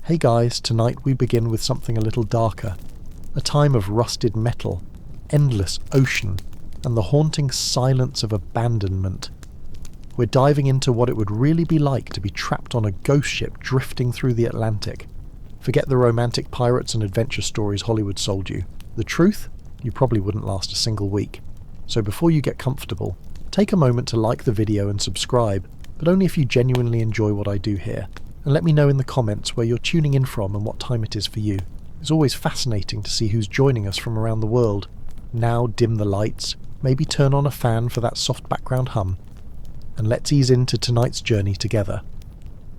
Hey guys, tonight we begin with something a little darker. A time of rusted metal, endless ocean, and the haunting silence of abandonment. We're diving into what it would really be like to be trapped on a ghost ship drifting through the Atlantic. Forget the romantic pirates and adventure stories Hollywood sold you. The truth? You probably wouldn't last a single week. So before you get comfortable, take a moment to like the video and subscribe, but only if you genuinely enjoy what I do here. And let me know in the comments where you're tuning in from and what time it is for you. It's always fascinating to see who's joining us from around the world. Now dim the lights, maybe turn on a fan for that soft background hum, and let's ease into tonight's journey together.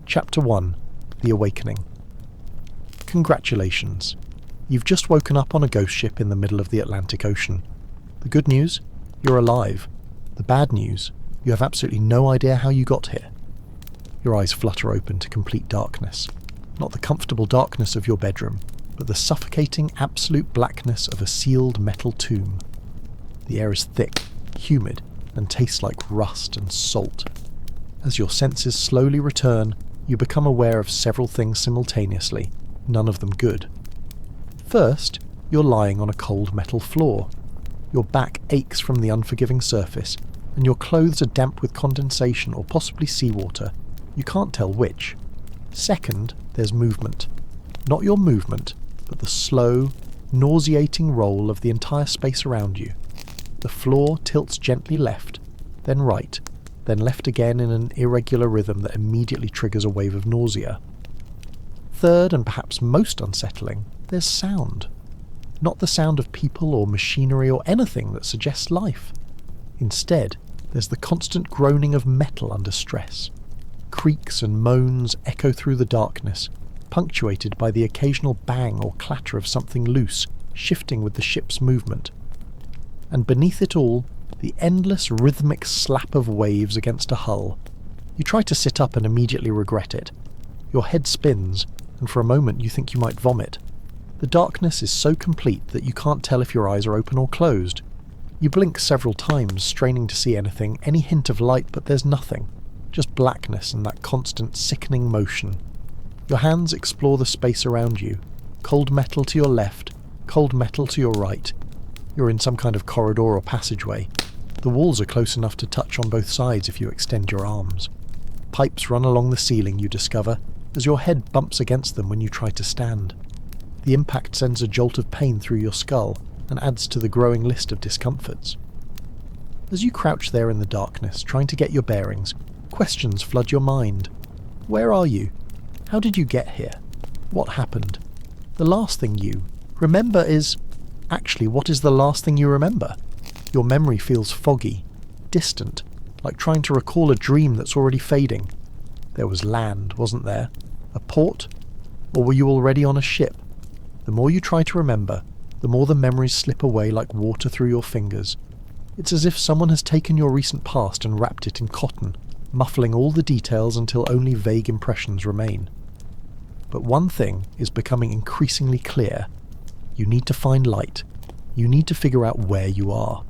Chapter 1. The Awakening. Congratulations. You've just woken up on a ghost ship in the middle of the Atlantic Ocean. The good news? You're alive. The bad news? You have absolutely no idea how you got here. Your eyes flutter open to complete darkness. Not the comfortable darkness of your bedroom, but the suffocating absolute blackness of a sealed metal tomb. The air is thick, humid, and tastes like rust and salt. As your senses slowly return, you become aware of several things simultaneously, none of them good. First, you're lying on a cold metal floor. Your back aches from the unforgiving surface, and your clothes are damp with condensation or possibly seawater. You can't tell which. Second, there's movement. Not your movement, but the slow, nauseating roll of the entire space around you. The floor tilts gently left, then right, then left again in an irregular rhythm that immediately triggers a wave of nausea. Third, and perhaps most unsettling, there's sound. Not the sound of people or machinery or anything that suggests life. Instead, there's the constant groaning of metal under stress. Creaks and moans echo through the darkness, punctuated by the occasional bang or clatter of something loose, shifting with the ship's movement. And beneath it all, the endless rhythmic slap of waves against a hull. You try to sit up and immediately regret it. Your head spins, and for a moment you think you might vomit. The darkness is so complete that you can't tell if your eyes are open or closed. You blink several times, straining to see anything, any hint of light, but there's nothing. Just blackness and that constant sickening motion. Your hands explore the space around you. Cold metal to your left, cold metal to your right. You're in some kind of corridor or passageway. The walls are close enough to touch on both sides if you extend your arms. Pipes run along the ceiling, you discover, as your head bumps against them when you try to stand. The impact sends a jolt of pain through your skull and adds to the growing list of discomforts. As you crouch there in the darkness, trying to get your bearings, questions flood your mind. Where are you? How did you get here? What happened? The last thing you remember is... Actually, what is the last thing you remember? Your memory feels foggy, distant, like trying to recall a dream that's already fading. There was land, wasn't there? A port? Or were you already on a ship? The more you try to remember, the more the memories slip away like water through your fingers. It's as if someone has taken your recent past and wrapped it in cotton, muffling all the details until only vague impressions remain. But one thing is becoming increasingly clear. You need to find light. You need to figure out where you are.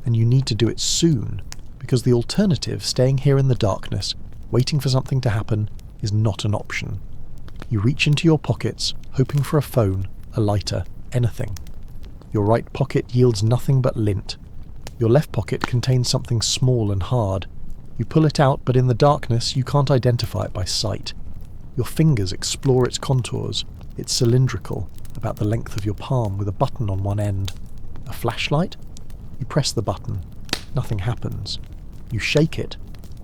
And you need to do it soon, because the alternative, staying here in the darkness, waiting for something to happen, is not an option. You reach into your pockets, hoping for a phone, a lighter, anything. Your right pocket yields nothing but lint. Your left pocket contains something small and hard. You pull it out, but in the darkness you can't identify it by sight. Your fingers explore its contours. It's cylindrical, about the length of your palm, with a button on one end. A flashlight? You press the button. Nothing happens. You shake it.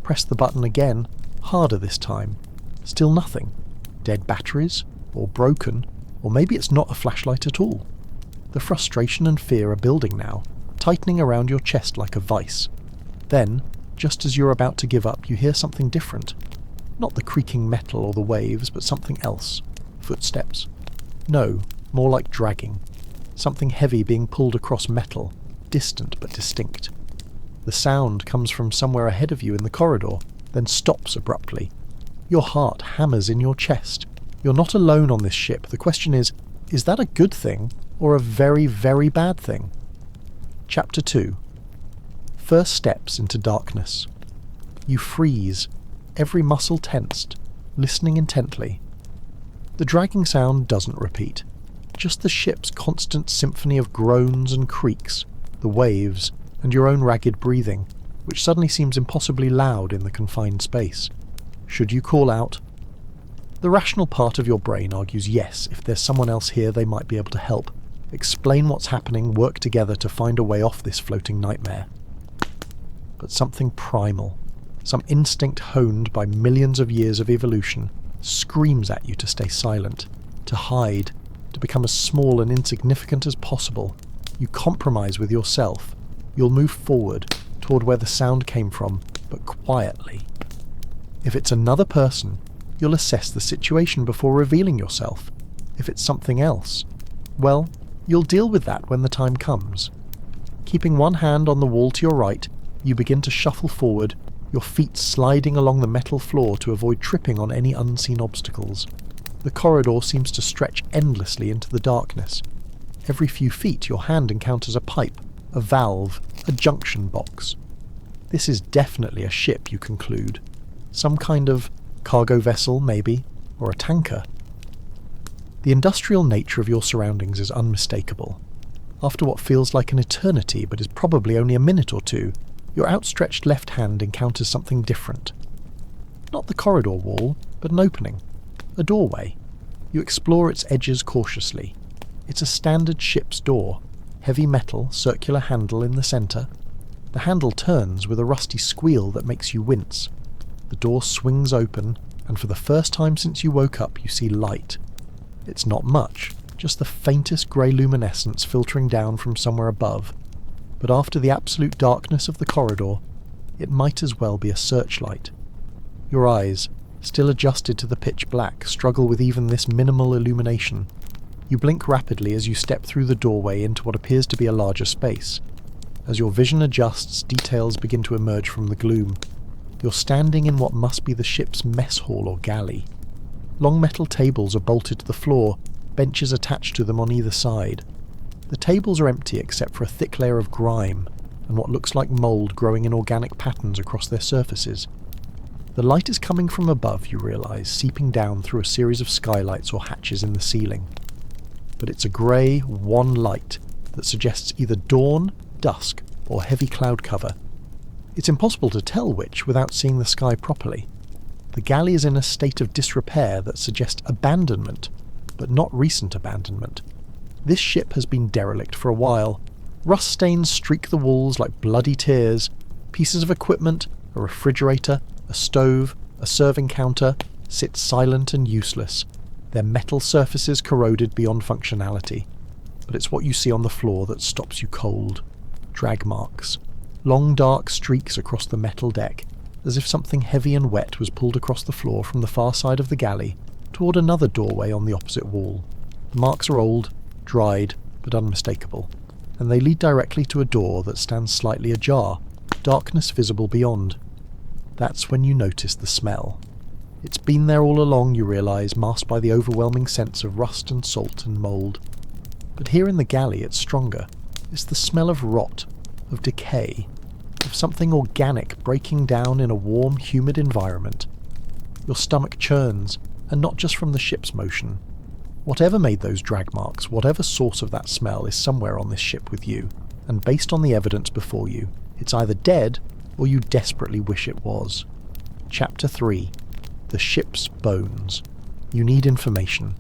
Press the button again, harder this time. Still nothing. Dead batteries? Or broken? Or maybe it's not a flashlight at all. The frustration and fear are building now, tightening around your chest like a vice. Then, just as you're about to give up, you hear something different. Not the creaking metal or the waves, but something else. Footsteps. No, more like dragging. Something heavy being pulled across metal, distant but distinct. The sound comes from somewhere ahead of you in the corridor, then stops abruptly. Your heart hammers in your chest. You're not alone on this ship. The question is that a good thing or a very, very bad thing? Chapter 2. First steps into darkness. You freeze, every muscle tensed, listening intently. The dragging sound doesn't repeat, just the ship's constant symphony of groans and creaks, the waves, and your own ragged breathing, which suddenly seems impossibly loud in the confined space. Should you call out? The rational part of your brain argues yes, if there's someone else here they might be able to help, explain what's happening, work together to find a way off this floating nightmare. But something primal, some instinct honed by millions of years of evolution, screams at you to stay silent, to hide, to become as small and insignificant as possible. You compromise with yourself. You'll move forward toward where the sound came from, but quietly. If it's another person, you'll assess the situation before revealing yourself. If it's something else, well, you'll deal with that when the time comes. Keeping one hand on the wall to your right, you begin to shuffle forward, your feet sliding along the metal floor to avoid tripping on any unseen obstacles. The corridor seems to stretch endlessly into the darkness. Every few feet your hand encounters a pipe, a valve, a junction box. This is definitely a ship, you conclude. Some kind of cargo vessel, maybe, or a tanker. The industrial nature of your surroundings is unmistakable. After what feels like an eternity but is probably only a minute or two, your outstretched left hand encounters something different. Not the corridor wall, but an opening. A doorway. You explore its edges cautiously. It's a standard ship's door. Heavy metal, circular handle in the centre. The handle turns with a rusty squeal that makes you wince. The door swings open, and for the first time since you woke up you see light. It's not much, just the faintest grey luminescence filtering down from somewhere above. But after the absolute darkness of the corridor, it might as well be a searchlight. Your eyes, still adjusted to the pitch black, struggle with even this minimal illumination. You blink rapidly as you step through the doorway into what appears to be a larger space. As your vision adjusts, details begin to emerge from the gloom. You're standing in what must be the ship's mess hall or galley. Long metal tables are bolted to the floor, benches attached to them on either side. The tables are empty except for a thick layer of grime and what looks like mould growing in organic patterns across their surfaces. The light is coming from above, you realise, seeping down through a series of skylights or hatches in the ceiling. But it's a grey, wan light that suggests either dawn, dusk, or heavy cloud cover. It's impossible to tell which without seeing the sky properly. The galley is in a state of disrepair that suggests abandonment, but not recent abandonment. This ship has been derelict for a while. Rust stains streak the walls like bloody tears. Pieces of equipment, a refrigerator, a stove, a serving counter, sit silent and useless, their metal surfaces corroded beyond functionality. But it's what you see on the floor that stops you cold. Drag marks. Long dark streaks across the metal deck, as if something heavy and wet was pulled across the floor from the far side of the galley toward another doorway on the opposite wall. The marks are old, dried, but unmistakable, and they lead directly to a door that stands slightly ajar, darkness visible beyond. That's when you notice the smell. It's been there all along, you realise, masked by the overwhelming sense of rust and salt and mould. But here in the galley it's stronger. It's the smell of rot, of decay, of something organic breaking down in a warm, humid environment. Your stomach churns, and not just from the ship's motion. Whatever made those drag marks, whatever source of that smell is somewhere on this ship with you, and based on the evidence before you, it's either dead or you desperately wish it was. Chapter 3. The ship's bones. You need information.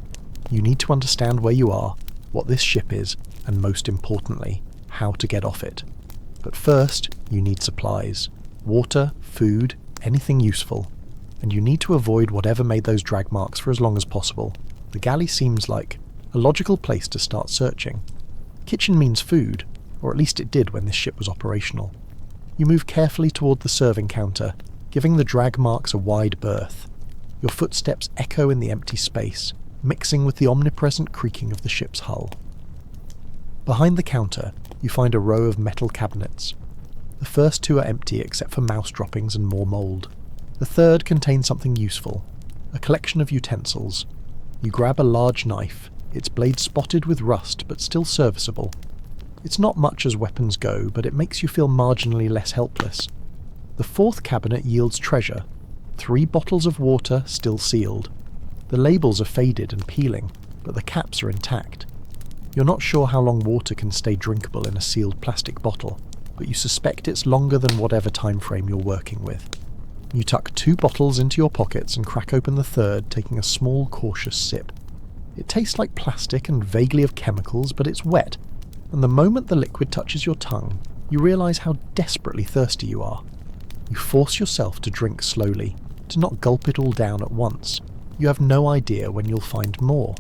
You need to understand where you are, what this ship is, and most importantly, how to get off it. But first, you need supplies. Water, food, anything useful. And you need to avoid whatever made those drag marks for as long as possible. The galley seems like a logical place to start searching. Kitchen means food, or at least it did when this ship was operational. You move carefully toward the serving counter, giving the drag marks a wide berth. Your footsteps echo in the empty space, mixing with the omnipresent creaking of the ship's hull. Behind the counter, you find a row of metal cabinets. The first two are empty except for mouse droppings and more mould. The third contains something useful, a collection of utensils. You grab a large knife, its blade spotted with rust but still serviceable. It's not much as weapons go, but it makes you feel marginally less helpless. The fourth cabinet yields treasure, 3 bottles of water still sealed. The labels are faded and peeling, but the caps are intact. You're not sure how long water can stay drinkable in a sealed plastic bottle, but you suspect it's longer than whatever time frame you're working with. You tuck 2 bottles into your pockets and crack open the third, taking a small, cautious sip. It tastes like plastic and vaguely of chemicals, but it's wet, and the moment the liquid touches your tongue, you realise how desperately thirsty you are. You force yourself to drink slowly, to not gulp it all down at once. You have no idea when you'll find more.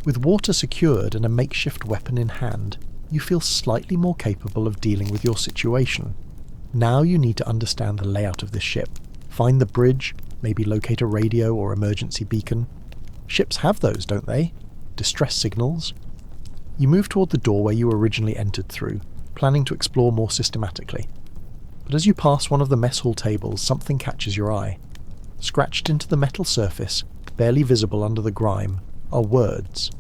With water secured and a makeshift weapon in hand, you feel slightly more capable of dealing with your situation. Now you need to understand the layout of this ship, find the bridge, maybe locate a radio or emergency beacon. Ships have those, don't they? Distress signals. You move toward the doorway you originally entered through, planning to explore more systematically. But as you pass one of the mess hall tables, something catches your eye. Scratched into the metal surface, barely visible under the grime, are words.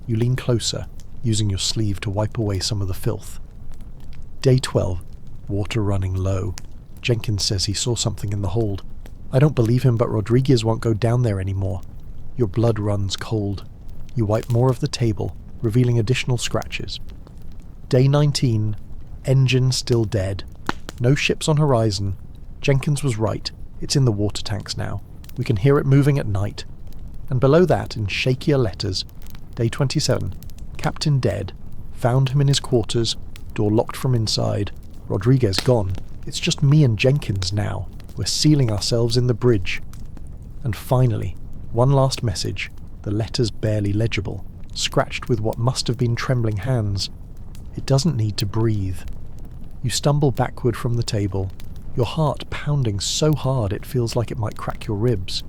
You lean closer, using your sleeve to wipe away some of the filth. Day 12. Water running low. Jenkins says he saw something in the hold. I don't believe him, but Rodriguez won't go down there anymore. Your blood runs cold. You wipe more of the table, revealing additional scratches. Day 19. Engine still dead. No ships on horizon. Jenkins was right. It's in the water tanks now. We can hear it moving at night. And below that, in shakier letters, Day 27. Captain dead. Found him in his quarters. Door locked from inside. Rodriguez gone. It's just me and Jenkins now. We're sealing ourselves in the bridge. And finally, one last message, the letters barely legible, scratched with what must have been trembling hands. It doesn't need to breathe. You stumble backward from the table, your heart pounding so hard it feels like it might crack your ribs.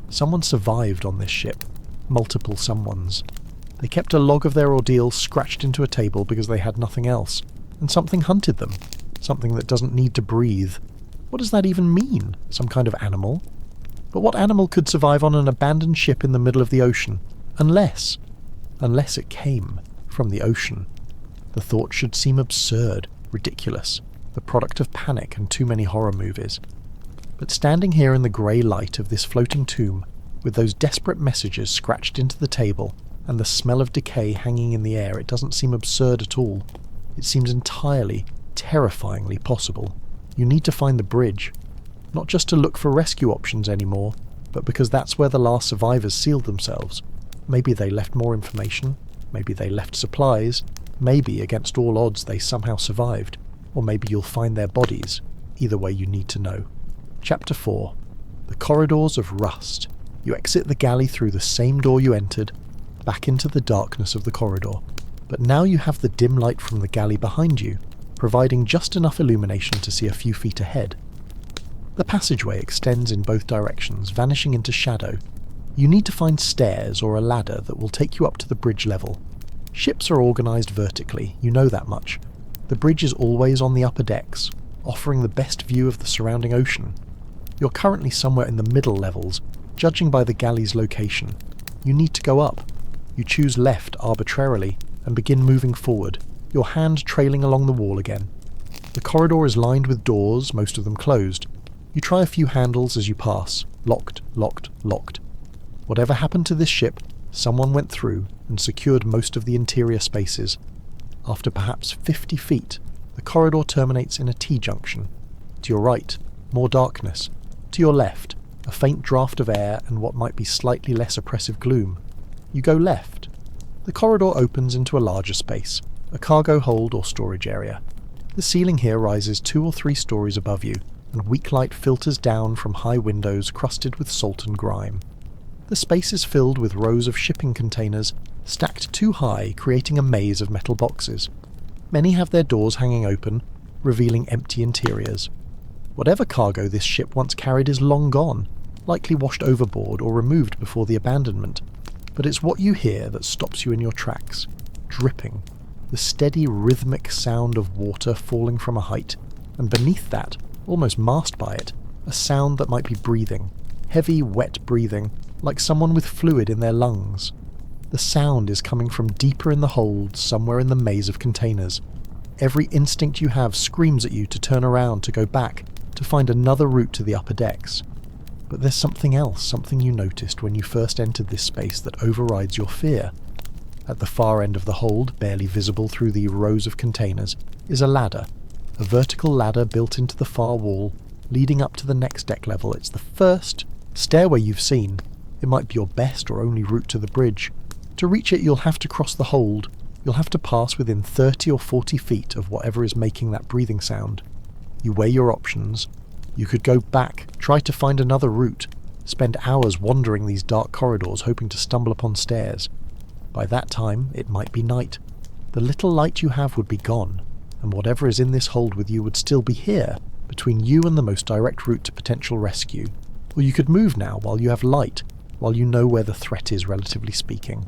Someone survived on this ship. Multiple someones. They kept a log of their ordeal scratched into a table because they had nothing else, and something hunted them. Something that doesn't need to breathe. What does that even mean? Some kind of animal? But what animal could survive on an abandoned ship in the middle of the ocean? Unless it came from the ocean. The thought should seem absurd, ridiculous, the product of panic and too many horror movies. But standing here in the grey light of this floating tomb, with those desperate messages scratched into the table, and the smell of decay hanging in the air, it doesn't seem absurd at all. It seems entirely, terrifyingly possible. You need to find the bridge. Not just to look for rescue options anymore, but because that's where the last survivors sealed themselves. Maybe they left more information, maybe they left supplies, maybe against all odds they somehow survived, or maybe you'll find their bodies. Either way you need to know. Chapter 4. The Corridors of Rust. You exit the galley through the same door you entered, back into the darkness of the corridor. But now you have the dim light from the galley behind you, providing just enough illumination to see a few feet ahead. The passageway extends in both directions, vanishing into shadow. You need to find stairs or a ladder that will take you up to the bridge level. Ships are organised vertically, you know that much. The bridge is always on the upper decks, offering the best view of the surrounding ocean. You're currently somewhere in the middle levels, judging by the galley's location. You need to go up. You choose left arbitrarily and begin moving forward, your hand trailing along the wall again. The corridor is lined with doors, most of them closed. You try a few handles as you pass. Locked, locked, locked. Whatever happened to this ship, someone went through and secured most of the interior spaces. After perhaps 50 feet, the corridor terminates in a T-junction. To your right, more darkness. To your left, a faint draft of air and what might be slightly less oppressive gloom. You go left. The corridor opens into a larger space, a cargo hold or storage area. The ceiling here rises 2 or 3 stories above you, and weak light filters down from high windows crusted with salt and grime. The space is filled with rows of shipping containers, stacked too high, creating a maze of metal boxes. Many have their doors hanging open, revealing empty interiors. Whatever cargo this ship once carried is long gone, likely washed overboard or removed before the abandonment. But it's what you hear that stops you in your tracks. Dripping. The steady, rhythmic sound of water falling from a height, and beneath that, almost masked by it, a sound that might be breathing. Heavy, wet breathing, like someone with fluid in their lungs. The sound is coming from deeper in the hold, somewhere in the maze of containers. Every instinct you have screams at you to turn around, to go back, to find another route to the upper decks. But there's something else, something you noticed when you first entered this space that overrides your fear. At the far end of the hold, barely visible through the rows of containers, is a ladder. A vertical ladder built into the far wall, leading up to the next deck level. It's the first stairway you've seen. It might be your best or only route to the bridge. To reach it, you'll have to cross the hold. You'll have to pass within 30 or 40 feet of whatever is making that breathing sound. You weigh your options. You could go back, try to find another route, spend hours wandering these dark corridors hoping to stumble upon stairs. By that time, it might be night. The little light you have would be gone, and whatever is in this hold with you would still be here, between you and the most direct route to potential rescue. Or you could move now while you have light, while you know where the threat is, relatively speaking.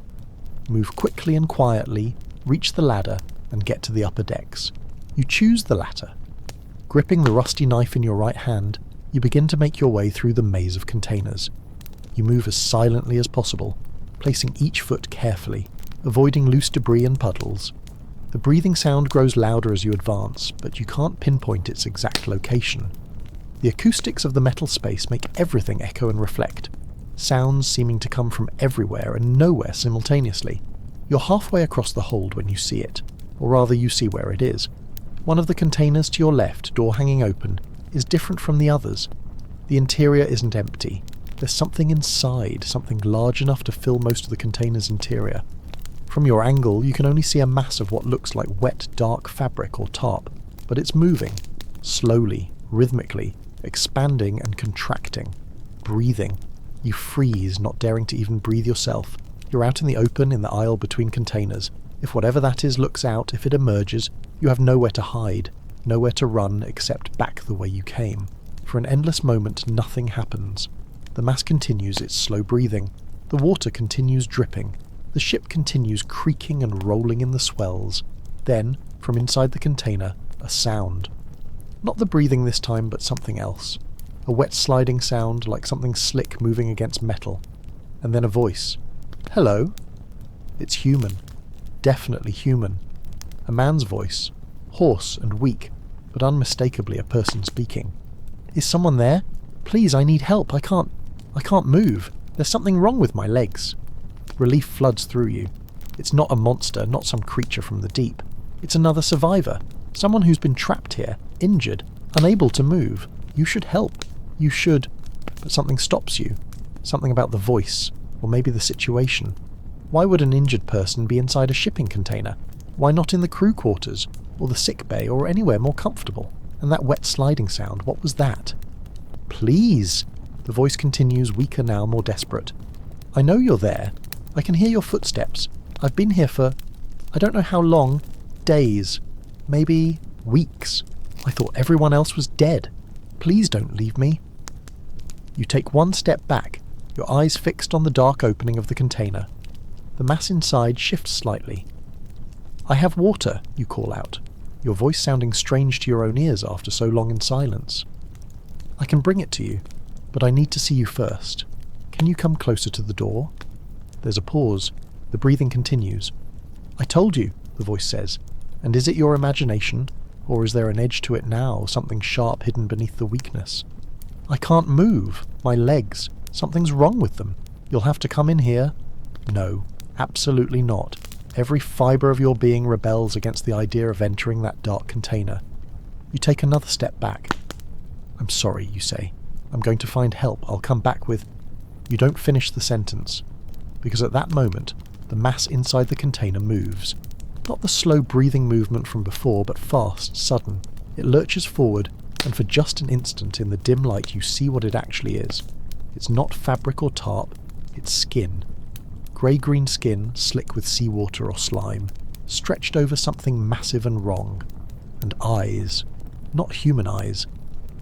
Move quickly and quietly, reach the ladder, and get to the upper decks. You choose the latter. Gripping the rusty knife in your right hand, you begin to make your way through the maze of containers. You move as silently as possible, placing each foot carefully, avoiding loose debris and puddles. The breathing sound grows louder as you advance, but you can't pinpoint its exact location. The acoustics of the metal space make everything echo and reflect, sounds seeming to come from everywhere and nowhere simultaneously. You're halfway across the hold when you see it, or rather you see where it is. One of the containers to your left, door hanging open, is different from the others. The interior isn't empty. There's something inside, something large enough to fill most of the container's interior. From your angle, you can only see a mass of what looks like wet, dark fabric or tarp, but it's moving, slowly, rhythmically, expanding and contracting, breathing. You freeze, not daring to even breathe yourself. You're out in the open in the aisle between containers. If whatever that is looks out, if it emerges, you have nowhere to hide, nowhere to run except back the way you came. For an endless moment, nothing happens. The mass continues its slow breathing. The water continues dripping. The ship continues creaking and rolling in the swells. Then, from inside the container, a sound. Not the breathing this time, but something else. A wet sliding sound, like something slick moving against metal. And then a voice. Hello? It's human. Definitely human. A man's voice. Hoarse and weak, but unmistakably a person speaking. Is someone there? Please, I need help. I can't move. There's something wrong with my legs. Relief floods through you. It's not a monster, not some creature from the deep. It's another survivor. Someone who's been trapped here, injured, unable to move. You should help. You should. But something stops you. Something about the voice, or maybe the situation. Why would an injured person be inside a shipping container? Why not in the crew quarters, or the sick bay, or anywhere more comfortable? And that wet sliding sound, what was that? Please! The voice continues, weaker now, more desperate. I know you're there. I can hear your footsteps. I've been here for, I don't know how long, days, maybe weeks. I thought everyone else was dead. Please don't leave me. You take one step back, your eyes fixed on the dark opening of the container. The mass inside shifts slightly. I have water, you call out, your voice sounding strange to your own ears after so long in silence. I can bring it to you, but I need to see you first. Can you come closer to the door? There's a pause. The breathing continues. I told you, the voice says. And is it your imagination, or is there an edge to it now, something sharp hidden beneath the weakness? I can't move. My legs. Something's wrong with them. You'll have to come in here. No, absolutely not. Every fibre of your being rebels against the idea of entering that dark container. You take another step back. I'm sorry, you say. I'm going to find help. I'll come back with... You don't finish the sentence, because at that moment, the mass inside the container moves. Not the slow breathing movement from before, but fast, sudden. It lurches forward, and for just an instant in the dim light you see what it actually is. It's not fabric or tarp, it's skin. Grey-green skin, slick with seawater or slime, stretched over something massive and wrong. And eyes. Not human eyes.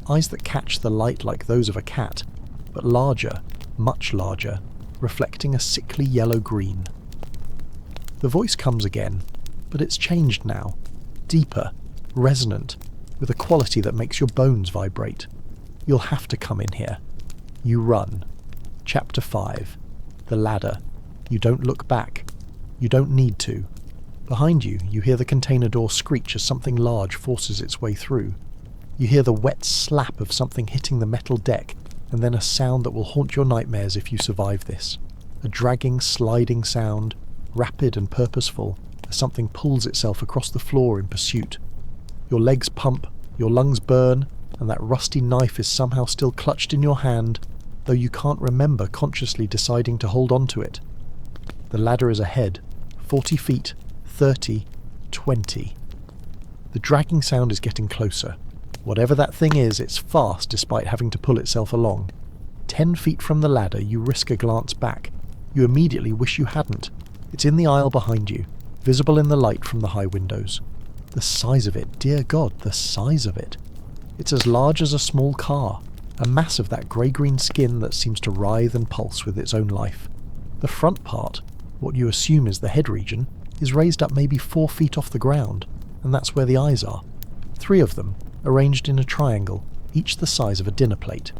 Eyes that catch the light like those of a cat, but larger, much larger, reflecting a sickly yellow-green. The voice comes again, but it's changed now. Deeper, resonant, with a quality that makes your bones vibrate. You'll have to come in here. You run. Chapter 5. The ladder. You don't look back. You don't need to. Behind you, you hear the container door screech as something large forces its way through. You hear the wet slap of something hitting the metal deck, and then a sound that will haunt your nightmares if you survive this. A dragging, sliding sound, rapid and purposeful, as something pulls itself across the floor in pursuit. Your legs pump, your lungs burn, and that rusty knife is somehow still clutched in your hand, though you can't remember consciously deciding to hold on to it. The ladder is ahead, 40 feet, 30, 20. The dragging sound is getting closer. Whatever that thing is, it's fast despite having to pull itself along. 10 feet from the ladder, you risk a glance back. You immediately wish you hadn't. It's in the aisle behind you, visible in the light from the high windows. The size of it, dear God, the size of it. It's as large as a small car, a mass of that grey-green skin that seems to writhe and pulse with its own life. The front part, what you assume is the head region, is raised up maybe 4 feet off the ground, and that's where the eyes are. 3 of them, arranged in a triangle, each the size of a dinner plate.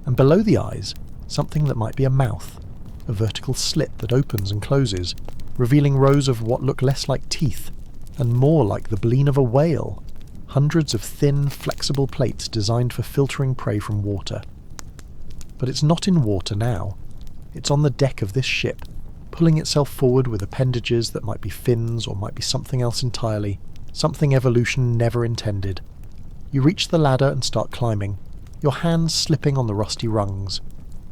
And below the eyes, something that might be a mouth, a vertical slit that opens and closes, revealing rows of what look less like teeth, and more like the bleen of a whale. Hundreds of thin, flexible plates designed for filtering prey from water. But it's not in water now. It's on the deck of this ship, pulling itself forward with appendages that might be fins or might be something else entirely, something evolution never intended. You reach the ladder and start climbing, your hands slipping on the rusty rungs.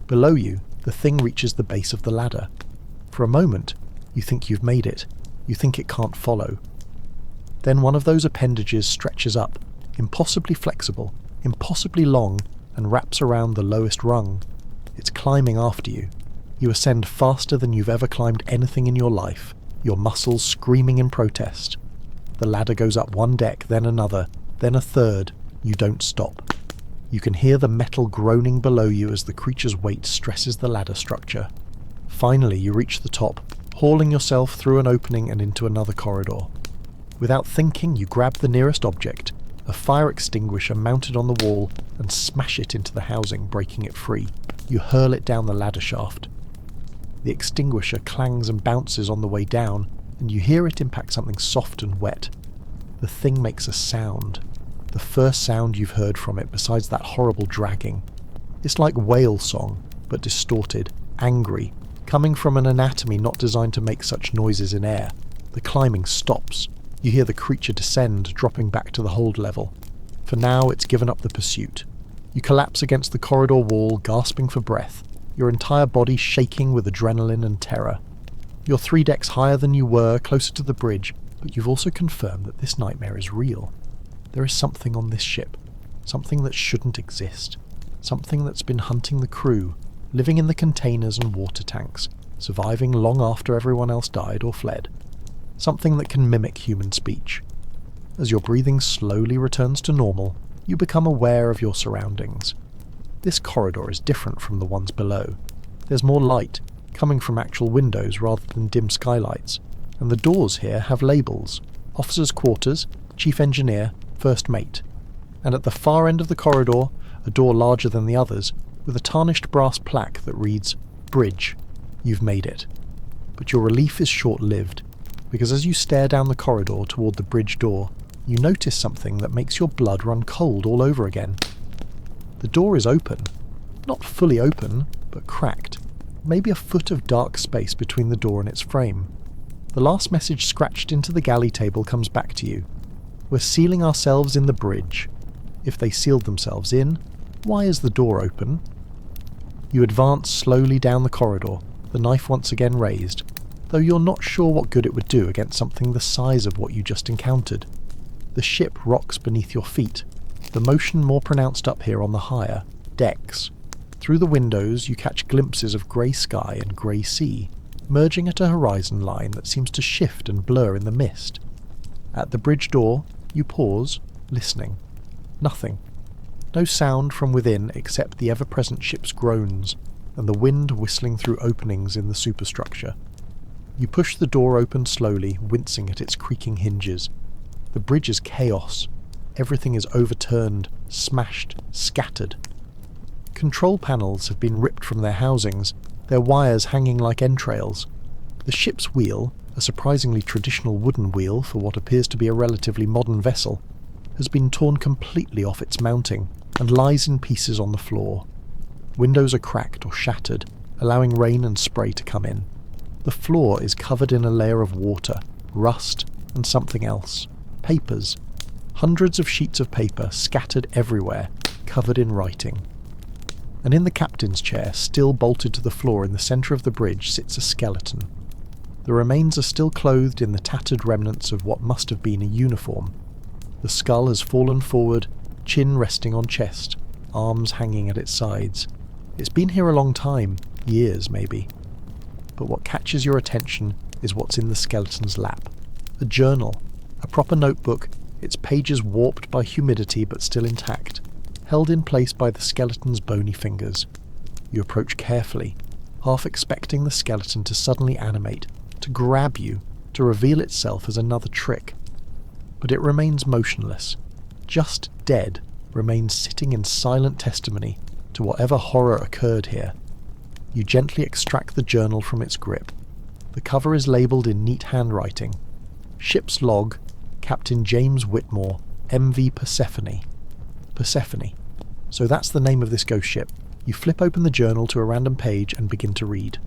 Below you, the thing reaches the base of the ladder. For a moment, you think you've made it. You think it can't follow. Then one of those appendages stretches up, impossibly flexible, impossibly long, and wraps around the lowest rung. It's climbing after you. You ascend faster than you've ever climbed anything in your life, your muscles screaming in protest. The ladder goes up one deck, then another, then a third. You don't stop. You can hear the metal groaning below you as the creature's weight stresses the ladder structure. Finally, you reach the top, hauling yourself through an opening and into another corridor. Without thinking, you grab the nearest object, a fire extinguisher mounted on the wall, and smash it into the housing, breaking it free. You hurl it down the ladder shaft. The extinguisher clangs and bounces on the way down, and you hear it impact something soft and wet. The thing makes a sound. The first sound you've heard from it besides that horrible dragging. It's like whale song, but distorted, angry, coming from an anatomy not designed to make such noises in air. The climbing stops. You hear the creature descend, dropping back to the hold level. For now, it's given up the pursuit. You collapse against the corridor wall, gasping for breath, your entire body shaking with adrenaline and terror. You're 3 decks higher than you were, closer to the bridge, but you've also confirmed that this nightmare is real. There is something on this ship, something that shouldn't exist, something that's been hunting the crew, living in the containers and water tanks, surviving long after everyone else died or fled. Something that can mimic human speech. As your breathing slowly returns to normal, you become aware of your surroundings. This corridor is different from the ones below. There's more light, coming from actual windows rather than dim skylights, and the doors here have labels: Officers' Quarters, Chief Engineer, First Mate. And at the far end of the corridor, a door larger than the others, with a tarnished brass plaque that reads, Bridge. You've made it. But your relief is short-lived, because as you stare down the corridor toward the bridge door, you notice something that makes your blood run cold all over again. The door is open. Not fully open, but cracked. Maybe a foot of dark space between the door and its frame. The last message scratched into the galley table comes back to you. We're sealing ourselves in the bridge. If they sealed themselves in, why is the door open? You advance slowly down the corridor, the knife once again raised, though you're not sure what good it would do against something the size of what you just encountered. The ship rocks beneath your feet, the motion more pronounced up here on the higher decks. Through the windows you catch glimpses of grey sky and grey sea, merging at a horizon line that seems to shift and blur in the mist. At the bridge door, you pause, listening. Nothing. No sound from within except the ever-present ship's groans and the wind whistling through openings in the superstructure. You push the door open slowly, wincing at its creaking hinges. The bridge is chaos. Everything is overturned, smashed, scattered. Control panels have been ripped from their housings, their wires hanging like entrails. The ship's wheel, a surprisingly traditional wooden wheel for what appears to be a relatively modern vessel, has been torn completely off its mounting and lies in pieces on the floor. Windows are cracked or shattered, allowing rain and spray to come in. The floor is covered in a layer of water, rust, and something else. Papers. Hundreds of sheets of paper scattered everywhere, covered in writing. And in the captain's chair, still bolted to the floor in the centre of the bridge, sits a skeleton. The remains are still clothed in the tattered remnants of what must have been a uniform. The skull has fallen forward, chin resting on chest, arms hanging at its sides. It's been here a long time, years maybe. But what catches your attention is what's in the skeleton's lap. A journal, a proper notebook, its pages warped by humidity but still intact, held in place by the skeleton's bony fingers. You approach carefully, half expecting the skeleton to suddenly animate, to grab you, to reveal itself as another trick. But it remains motionless, just dead, remains sitting in silent testimony to whatever horror occurred here. You gently extract the journal from its grip. The cover is labelled in neat handwriting. Ship's log, Captain James Whitmore, MV Persephone. Persephone. So that's the name of this ghost ship. You flip open the journal to a random page and begin to read.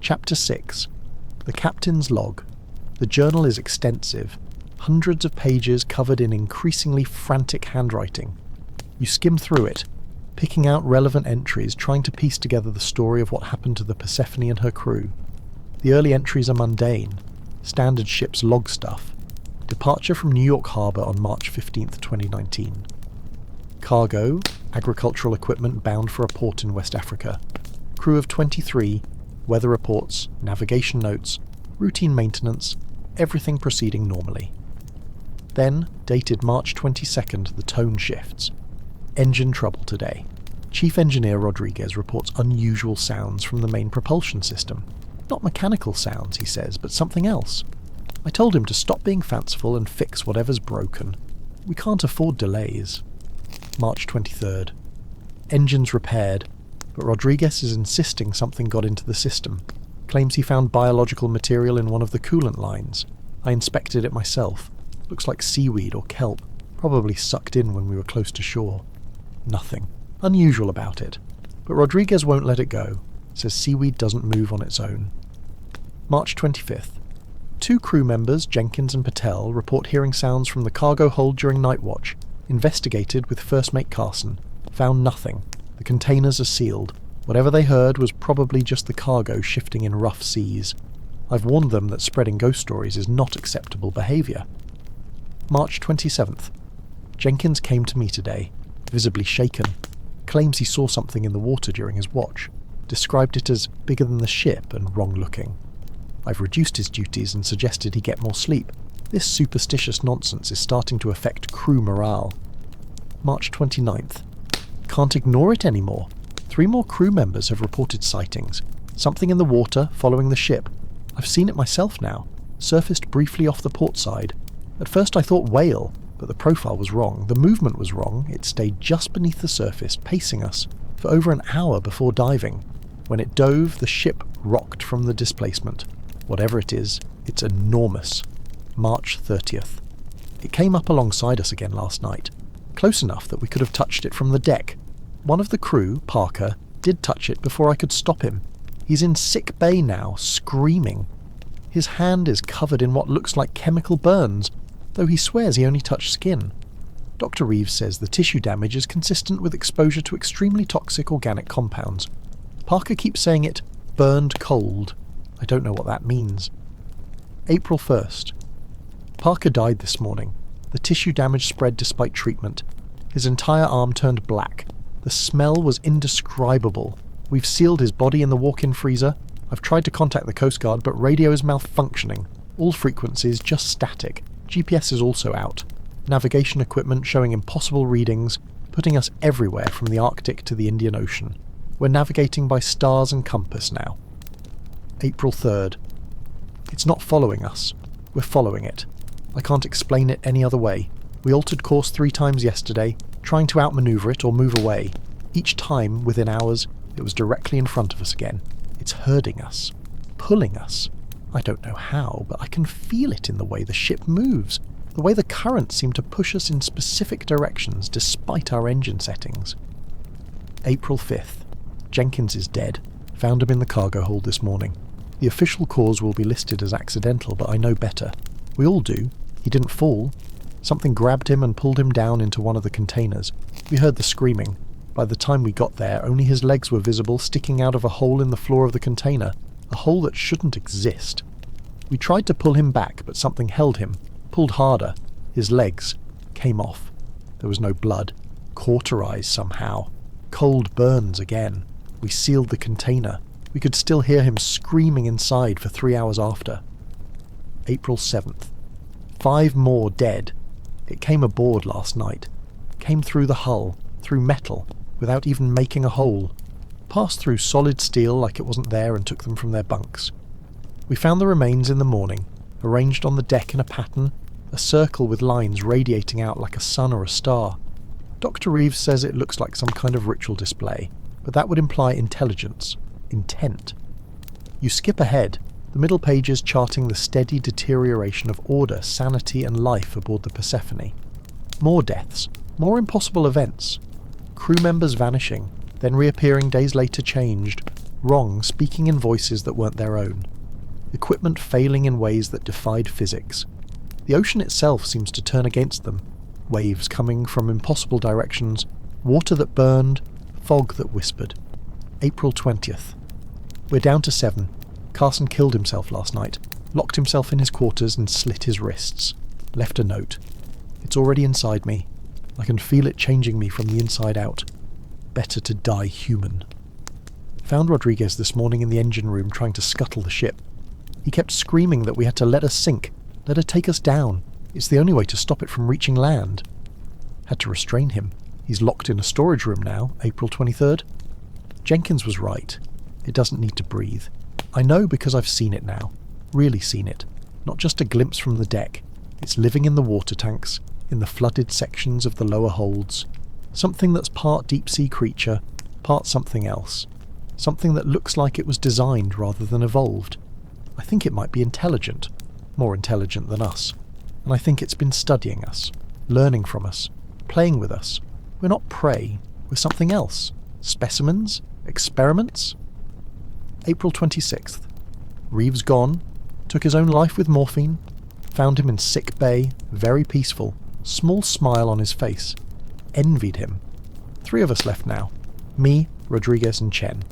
Chapter 6. The Captain's Log. The journal is extensive, hundreds of pages covered in increasingly frantic handwriting. You skim through it, picking out relevant entries, trying to piece together the story of what happened to the Persephone and her crew. The early entries are mundane, standard ship's log stuff. Departure from New York Harbour on March 15th, 2019. Cargo, agricultural equipment bound for a port in West Africa. Crew of 23, weather reports, navigation notes, routine maintenance, everything proceeding normally. Then, dated March 22nd, the tone shifts. Engine trouble today. Chief Engineer Rodriguez reports unusual sounds from the main propulsion system. Not mechanical sounds, he says, but something else. I told him to stop being fanciful and fix whatever's broken. We can't afford delays. March 23rd. Engines repaired, but Rodriguez is insisting something got into the system. Claims he found biological material in one of the coolant lines. I inspected it myself. Looks like seaweed or kelp, probably sucked in when we were close to shore. Nothing unusual about it, but Rodriguez won't let it go. Says seaweed doesn't move on its own. March 25th. 2 crew members, Jenkins and Patel, report hearing sounds from the cargo hold during night watch. Investigated with first mate Carson. Found nothing. The containers are sealed. Whatever they heard was probably just the cargo shifting in rough seas. I've warned them that spreading ghost stories is not acceptable behaviour. March 27th. Jenkins came to me today, visibly shaken. Claims he saw something in the water during his watch. Described it as bigger than the ship and wrong-looking. I've reduced his duties and suggested he get more sleep. This superstitious nonsense is starting to affect crew morale. March 29th. Can't ignore it anymore. 3 more crew members have reported sightings. Something in the water following the ship. I've seen it myself now. Surfaced briefly off the port side. At first I thought whale, but the profile was wrong. The movement was wrong. It stayed just beneath the surface, pacing us, for over an hour before diving. When it dove, the ship rocked from the displacement. Whatever it is, it's enormous. March 30th. It came up alongside us again last night. Close enough that we could have touched it from the deck. One of the crew, Parker, did touch it before I could stop him. He's in sick bay now, screaming. His hand is covered in what looks like chemical burns, though he swears he only touched skin. Dr. Reeves says the tissue damage is consistent with exposure to extremely toxic organic compounds. Parker keeps saying it burned cold. I don't know what that means. April 1st. Parker died this morning. The tissue damage spread despite treatment. His entire arm turned black. The smell was indescribable. We've sealed his body in the walk-in freezer. I've tried to contact the Coast Guard, but radio is malfunctioning. All frequencies just static. GPS is also out. Navigation equipment showing impossible readings, putting us everywhere from the Arctic to the Indian Ocean. We're navigating by stars and compass now. April 3rd. It's not following us. We're following it. I can't explain it any other way. We altered course 3 times yesterday, trying to outmaneuver it or move away. Each time, within hours, it was directly in front of us again. It's herding us. Pulling us. I don't know how, but I can feel it in the way the ship moves. The way the currents seem to push us in specific directions despite our engine settings. April 5th. Jenkins is dead. Found him in the cargo hold this morning. The official cause will be listed as accidental, but I know better. We all do. He didn't fall. Something grabbed him and pulled him down into one of the containers. We heard the screaming. By the time we got there, only his legs were visible sticking out of a hole in the floor of the container, a hole that shouldn't exist. We tried to pull him back, but something held him, pulled harder. His legs came off. There was no blood. Cauterized somehow. Cold burns again. We sealed the container. We could still hear him screaming inside for 3 hours after. April 7th. 5 more dead. It came aboard last night. Came through the hull, through metal, without even making a hole. Passed through solid steel like it wasn't there and took them from their bunks. We found the remains in the morning, arranged on the deck in a pattern, a circle with lines radiating out like a sun or a star. Dr. Reeves says it looks like some kind of ritual display, but that would imply intelligence, intent. You skip ahead, the middle pages charting the steady deterioration of order, sanity and life aboard the Persephone. More deaths, more impossible events. Crew members vanishing, then reappearing days later changed, wrong, speaking in voices that weren't their own. Equipment failing in ways that defied physics. The ocean itself seems to turn against them. Waves coming from impossible directions, water that burned, fog that whispered. April 20th. We're down to 7. Carson killed himself last night, locked himself in his quarters and slit his wrists. Left a note. It's already inside me. I can feel it changing me from the inside out. Better to die human. Found Rodriguez this morning in the engine room trying to scuttle the ship. He kept screaming that we had to let her sink, let her take us down. It's the only way to stop it from reaching land. Had to restrain him. He's locked in a storage room now, April 23rd. Jenkins was right. It doesn't need to breathe. I know because I've seen it now. Really seen it. Not just a glimpse from the deck. It's living in the water tanks, in the flooded sections of the lower holds. Something that's part deep-sea creature, part something else. Something that looks like it was designed rather than evolved. I think it might be intelligent. More intelligent than us. And I think it's been studying us, learning from us, playing with us. We're not prey, we're something else. Specimens? Experiments? April 26th. Reeves gone, took his own life with morphine, found him in sick bay, very peaceful, small smile on his face. Envied him. 3 of us left now. Me, Rodriguez and Chen.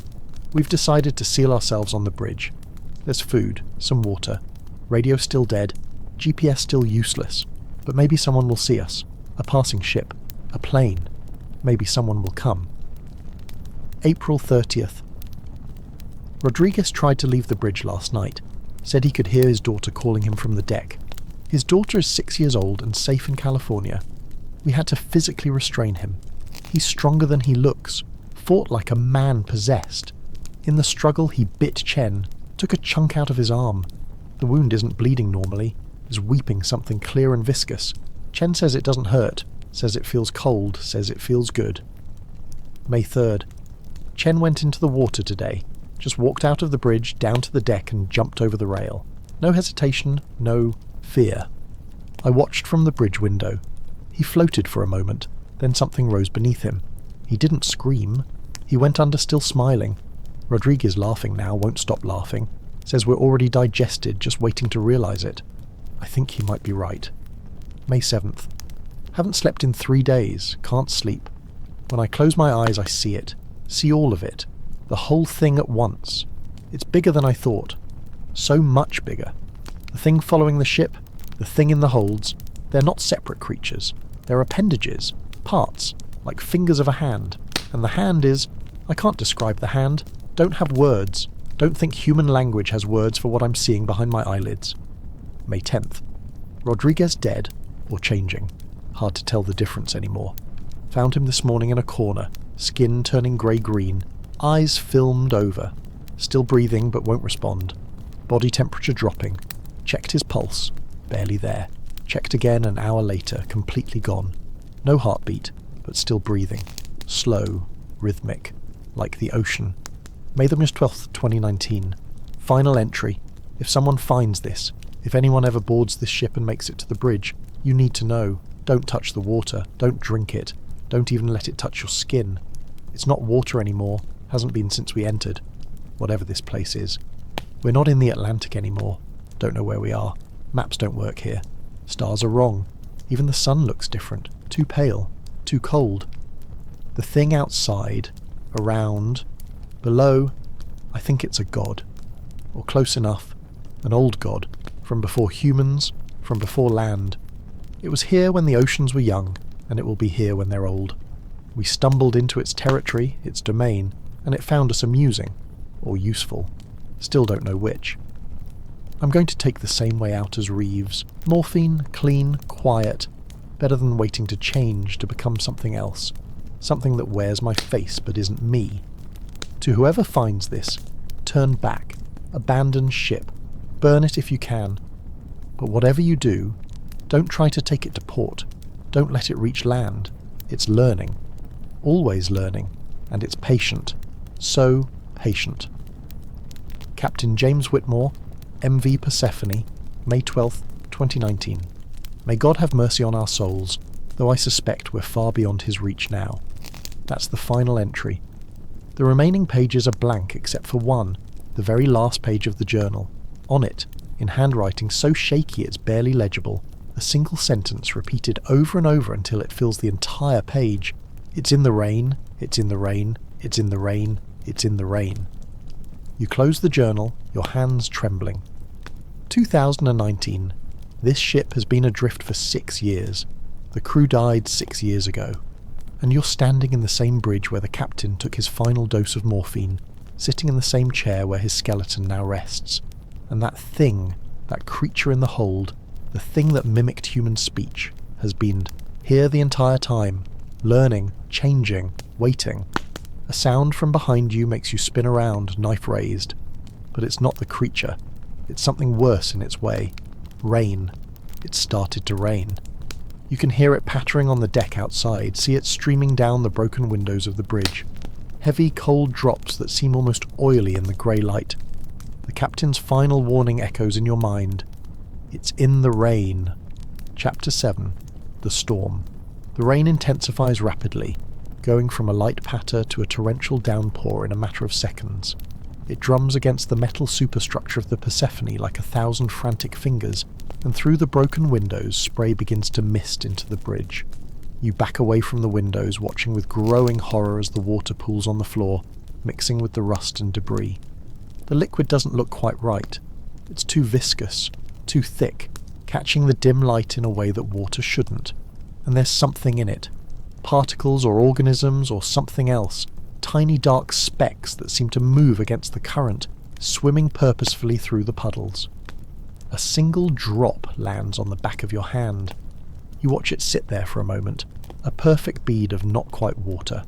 We've decided to seal ourselves on the bridge. There's food, some water. Radio still dead. GPS still useless, but maybe someone will see us. A passing ship. A plane. Maybe someone will come. April 30th. Rodriguez tried to leave the bridge last night. Said he could hear his daughter calling him from the deck. His daughter is 6 years old and safe in California. We had to physically restrain him. He's stronger than he looks. Fought like a man possessed. In the struggle he bit Chen, took a chunk out of his arm. The wound isn't bleeding normally. Is weeping something clear and viscous. Chen says it doesn't hurt, says it feels cold, says it feels good. May 3rd. Chen went into the water today, just walked out of the bridge, down to the deck and jumped over the rail. No hesitation, no fear. I watched from the bridge window. He floated for a moment, then something rose beneath him. He didn't scream. He went under still smiling. Rodriguez laughing now, won't stop laughing. Says we're already digested, just waiting to realise it. I think he might be right. May 7th. Haven't slept in 3 days, can't sleep. When I close my eyes I see it. See all of it. The whole thing at once. It's bigger than I thought. So much bigger. The thing following the ship, the thing in the holds, they're not separate creatures. They're appendages, parts, like fingers of a hand. And the hand is... I can't describe the hand. Don't have words. Don't think human language has words for what I'm seeing behind my eyelids. May 10th. Rodriguez dead, or changing. Hard to tell the difference anymore. Found him this morning in a corner, skin turning grey-green, eyes filmed over. Still breathing but won't respond. Body temperature dropping. Checked his pulse. Barely there. Checked again an hour later, completely gone. No heartbeat, but still breathing. Slow, rhythmic, like the ocean. May the 12th, 2019. Final entry. If someone finds this, if anyone ever boards this ship and makes it to the bridge, you need to know. Don't touch the water. Don't drink it. Don't even let it touch your skin. It's not water anymore. Hasn't been since we entered, whatever this place is. We're not in the Atlantic anymore. Don't know where we are. Maps don't work here. Stars are wrong. Even the sun looks different. Too pale. Too cold. The thing outside, around, below, I think it's a god. Or close enough. An old god. From before humans, from before land. It was here when the oceans were young, and it will be here when they're old. We stumbled into its territory, its domain, and it found us amusing. Or useful. Still don't know which. I'm going to take the same way out as Reeves. Morphine, clean, quiet. Better than waiting to change, to become something else. Something that wears my face but isn't me. To whoever finds this, turn back. Abandon ship. Burn it if you can. But whatever you do, don't try to take it to port. Don't let it reach land. It's learning. Always learning. And it's patient. So patient. Captain James Whitmore, MV Persephone, May 12th, 2019. May God have mercy on our souls, though I suspect we're far beyond his reach now. That's the final entry. The remaining pages are blank except for one, the very last page of the journal. On it, in handwriting so shaky it's barely legible, a single sentence repeated over and over until it fills the entire page. It's in the rain, it's in the rain, it's in the rain, it's in the rain. You close the journal, your hands trembling. 2019. This ship has been adrift for 6 years. The crew died 6 years ago. And you're standing in the same bridge where the captain took his final dose of morphine, sitting in the same chair where his skeleton now rests. And that thing, that creature in the hold, the thing that mimicked human speech, has been here the entire time, learning, changing, waiting. A sound from behind you makes you spin around, knife raised. But it's not the creature. It's something worse in its way. Rain. It started to rain. You can hear it pattering on the deck outside, see it streaming down the broken windows of the bridge. Heavy, cold drops that seem almost oily in the grey light. The captain's final warning echoes in your mind. It's in the rain. Chapter 7. The Storm. The rain intensifies rapidly, going from a light patter to a torrential downpour in a matter of seconds. It drums against the metal superstructure of the Persephone like 1,000 frantic fingers, and through the broken windows spray begins to mist into the bridge. You back away from the windows, watching with growing horror as the water pools on the floor, mixing with the rust and debris. The liquid doesn't look quite right. It's too viscous, too thick, catching the dim light in a way that water shouldn't. And there's something in it. Particles or organisms or something else. Tiny dark specks that seem to move against the current, swimming purposefully through the puddles. A single drop lands on the back of your hand. You watch it sit there for a moment, a perfect bead of not quite water.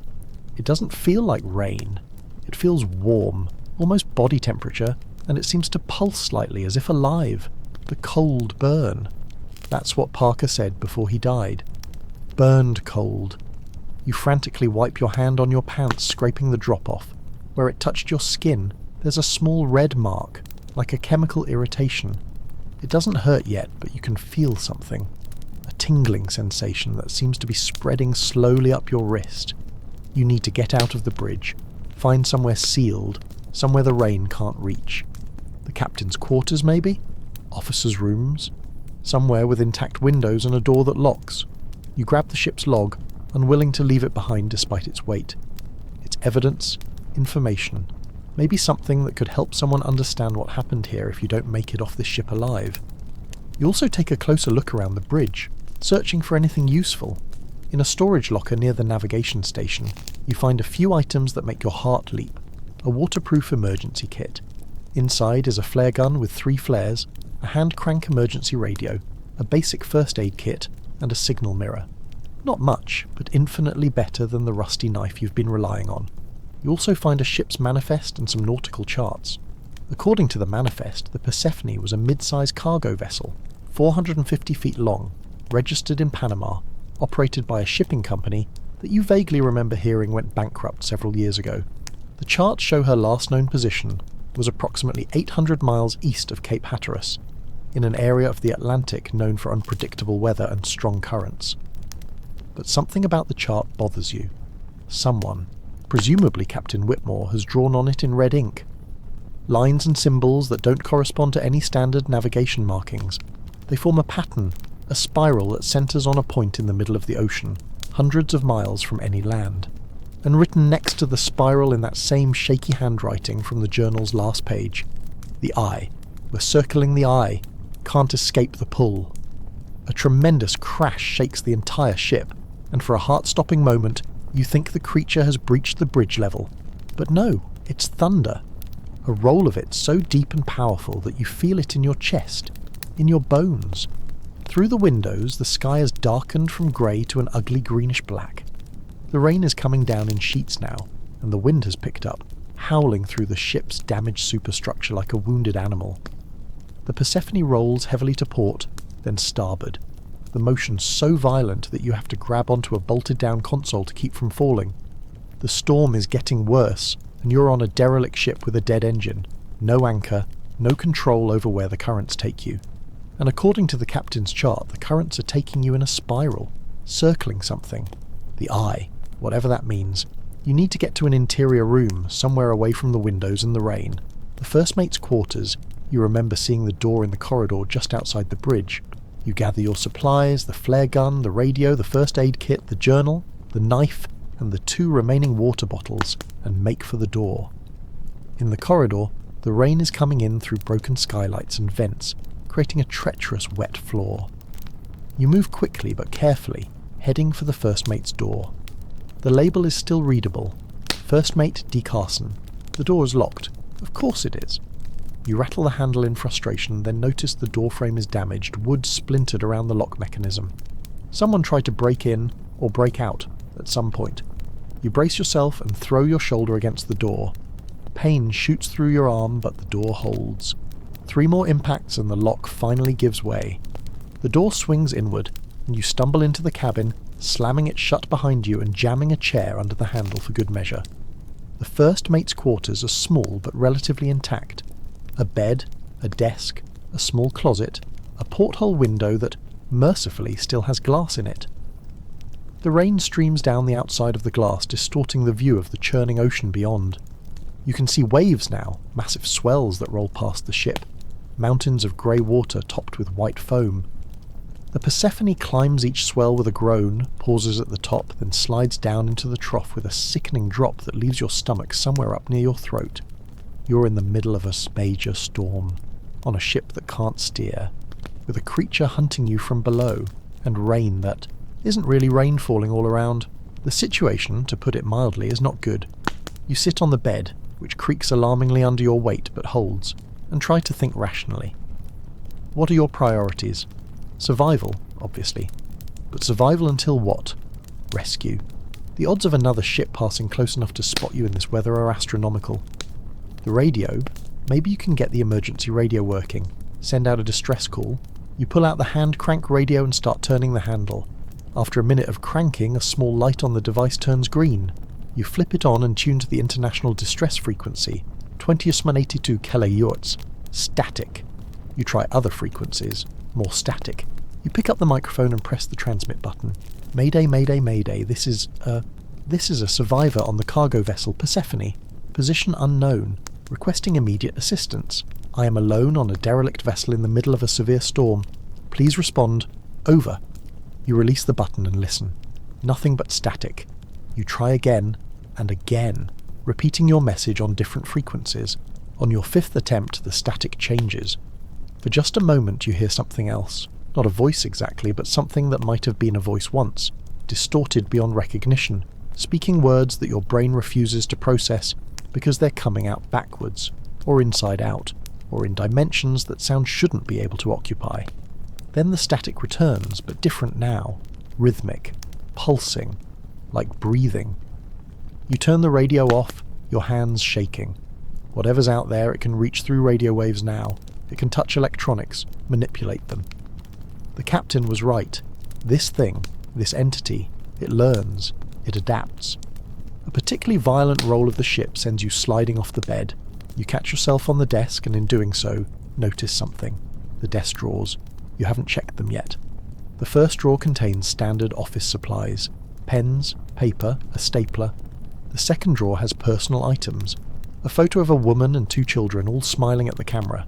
It doesn't feel like rain. It feels warm, almost body temperature, and it seems to pulse slightly as if alive. The cold burn. That's what Parker said before he died. Burned cold. You frantically wipe your hand on your pants, scraping the drop off. Where it touched your skin, there's a small red mark, like a chemical irritation. It doesn't hurt yet, but you can feel something. A tingling sensation that seems to be spreading slowly up your wrist. You need to get out of the bridge, find somewhere sealed, somewhere the rain can't reach. The captain's quarters, maybe? Officers' rooms? Somewhere with intact windows and a door that locks. You grab the ship's log, unwilling to leave it behind despite its weight. It's evidence, information, maybe something that could help someone understand what happened here if you don't make it off this ship alive. You also take a closer look around the bridge, searching for anything useful. In a storage locker near the navigation station, you find a few items that make your heart leap. A waterproof emergency kit. Inside is a flare gun with 3 flares, a hand crank emergency radio, a basic first aid kit, and a signal mirror. Not much, but infinitely better than the rusty knife you've been relying on. You also find a ship's manifest and some nautical charts. According to the manifest, the Persephone was a mid-sized cargo vessel, 450 feet long, registered in Panama, operated by a shipping company that you vaguely remember hearing went bankrupt several years ago. The charts show her last known position was approximately 800 miles east of Cape Hatteras, in an area of the Atlantic known for unpredictable weather and strong currents. But something about the chart bothers you. Someone, Presumably Captain Whitmore has drawn on it in red ink. Lines and symbols that don't correspond to any standard navigation markings. They form a pattern, a spiral that centres on a point in the middle of the ocean, hundreds of miles from any land. And written next to the spiral in that same shaky handwriting from the journal's last page, the eye. We're circling the eye. Can't escape the pull. A tremendous crash shakes the entire ship, and for a heart-stopping moment, you think the creature has breached the bridge level. But no, it's thunder. A roll of it so deep and powerful that you feel it in your chest, in your bones. Through the windows, the sky has darkened from grey to an ugly greenish black. The rain is coming down in sheets now, and the wind has picked up, howling through the ship's damaged superstructure like a wounded animal. The Persephone rolls heavily to port, then starboard, the motion so violent that you have to grab onto a bolted-down console to keep from falling. The storm is getting worse, and you're on a derelict ship with a dead engine, no anchor, no control over where the currents take you. And according to the captain's chart, the currents are taking you in a spiral, circling something. The eye, whatever that means. You need to get to an interior room, somewhere away from the windows and the rain. The first mate's quarters. You remember seeing the door in the corridor just outside the bridge. You gather your supplies, the flare gun, the radio, the first aid kit, the journal, the knife, and the 2 remaining water bottles, and make for the door. In the corridor, the rain is coming in through broken skylights and vents, creating a treacherous wet floor. You move quickly but carefully, heading for the first mate's door. The label is still readable. First Mate D. Carson. The door is locked. Of course it is. You rattle the handle in frustration, then notice the door frame is damaged, wood splintered around the lock mechanism. Someone tried to break in, or break out, at some point. You brace yourself and throw your shoulder against the door. Pain shoots through your arm, but the door holds. 3 more impacts and the lock finally gives way. The door swings inward, and you stumble into the cabin, slamming it shut behind you and jamming a chair under the handle for good measure. The first mate's quarters are small but relatively intact. A bed, a desk, a small closet, a porthole window that, mercifully, still has glass in it. The rain streams down the outside of the glass, distorting the view of the churning ocean beyond. You can see waves now, massive swells that roll past the ship, mountains of grey water topped with white foam. The Persephone climbs each swell with a groan, pauses at the top, then slides down into the trough with a sickening drop that leaves your stomach somewhere up near your throat. You're in the middle of a major storm, on a ship that can't steer, with a creature hunting you from below, and rain that isn't really rain falling all around. The situation, to put it mildly, is not good. You sit on the bed, which creaks alarmingly under your weight but holds, and try to think rationally. What are your priorities? Survival, obviously. But survival until what? Rescue. The odds of another ship passing close enough to spot you in this weather are astronomical. The radio, maybe you can get the emergency radio working, send out a distress call. You pull out the hand crank radio and start turning the handle. After a minute of cranking, a small light on the device turns green. You flip it on and tune to the international distress frequency, 2082 kHz. Static. You try other frequencies, more static. You pick up the microphone and press the transmit button. Mayday, mayday, mayday, this is a survivor on the cargo vessel Persephone. Position unknown. Requesting immediate assistance. I am alone on a derelict vessel in the middle of a severe storm. Please respond. Over. You release the button and listen. Nothing but static. You try again, and again, repeating your message on different frequencies. On your 5th attempt, the static changes. For just a moment you hear something else. Not a voice exactly, but something that might have been a voice once, distorted beyond recognition, speaking words that your brain refuses to process because they're coming out backwards, or inside out, or in dimensions that sound shouldn't be able to occupy. Then the static returns, but different now, rhythmic, pulsing, like breathing. You turn the radio off, your hands shaking. Whatever's out there, it can reach through radio waves now. It can touch electronics, manipulate them. The captain was right. This thing, this entity, it learns, it adapts. A particularly violent roll of the ship sends you sliding off the bed. You catch yourself on the desk and in doing so, notice something. The desk drawers. You haven't checked them yet. The first drawer contains standard office supplies. Pens, paper, a stapler. The second drawer has personal items. A photo of a woman and 2 children all smiling at the camera.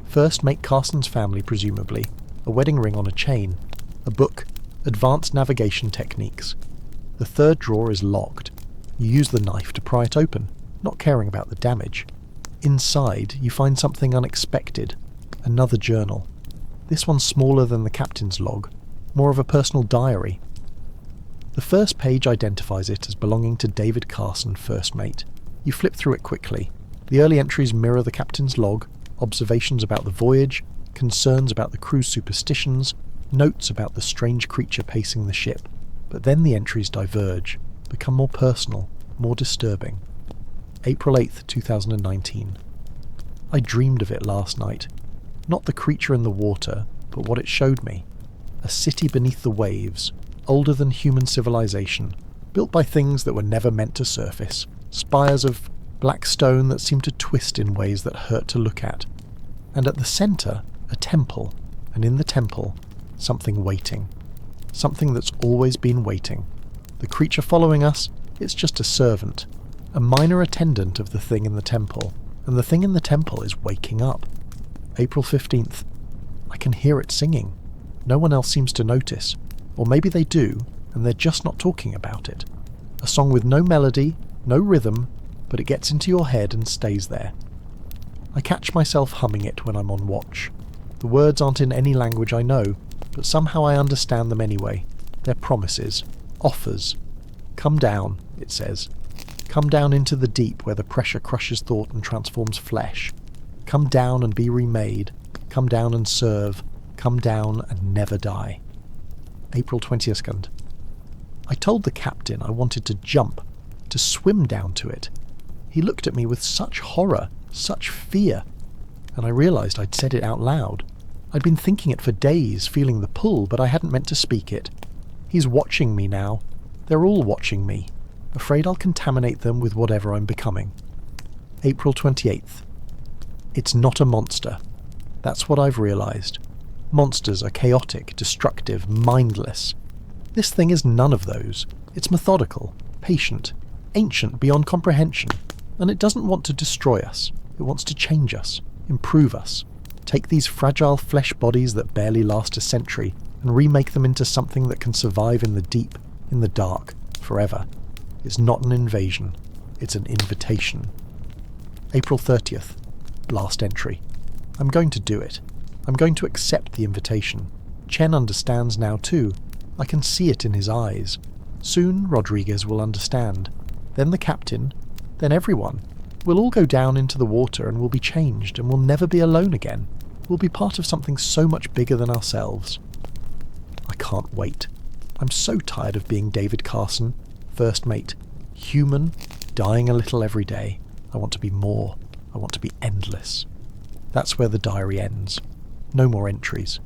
First mate Carson's family, presumably. A wedding ring on a chain. A book. Advanced navigation techniques. The third drawer is locked. You use the knife to pry it open, not caring about the damage. Inside, you find something unexpected. Another journal. This one's smaller than the captain's log, more of a personal diary. The first page identifies it as belonging to David Carson, first mate. You flip through it quickly. The early entries mirror the captain's log, observations about the voyage, concerns about the crew's superstitions, notes about the strange creature pacing the ship. But then the entries diverge, become more personal, more disturbing. April 8th, 2019. I dreamed of it last night. Not the creature in the water, but what it showed me. A city beneath the waves, older than human civilization, built by things that were never meant to surface. Spires of black stone that seemed to twist in ways that hurt to look at. And at the centre, a temple, and in the temple, something waiting. Something that's always been waiting. The creature following us, it's just a servant, a minor attendant of the thing in the temple, and the thing in the temple is waking up. April 15th. I can hear it singing. No one else seems to notice, or maybe they do, and they're just not talking about it. A song with no melody, no rhythm, but it gets into your head and stays there. I catch myself humming it when I'm on watch. The words aren't in any language I know, but somehow I understand them anyway. They're promises, offers. Come down, it says. Come down into the deep where the pressure crushes thought and transforms flesh. Come down and be remade. Come down and serve. Come down and never die. April 22nd. I told the captain I wanted to jump, to swim down to it. He looked at me with such horror, such fear, and I realised I'd said it out loud. I'd been thinking it for days, feeling the pull, but I hadn't meant to speak it. He's watching me now. They're all watching me, afraid I'll contaminate them with whatever I'm becoming. April 28th. It's not a monster. That's what I've realised. Monsters are chaotic, destructive, mindless. This thing is none of those. It's methodical, patient, ancient beyond comprehension, and it doesn't want to destroy us. It wants to change us, improve us, take these fragile flesh bodies that barely last a century and remake them into something that can survive in the deep, in the dark, forever. It's not an invasion. It's an invitation. April 30th. Last entry. I'm going to do it. I'm going to accept the invitation. Chen understands now too. I can see it in his eyes. Soon Rodriguez will understand. Then the captain. Then everyone. We'll all go down into the water and we'll be changed and we'll never be alone again. We'll be part of something so much bigger than ourselves. I can't wait. I'm so tired of being David Carson, first mate, human, dying a little every day. I want to be more. I want to be endless. That's where the diary ends. No more entries.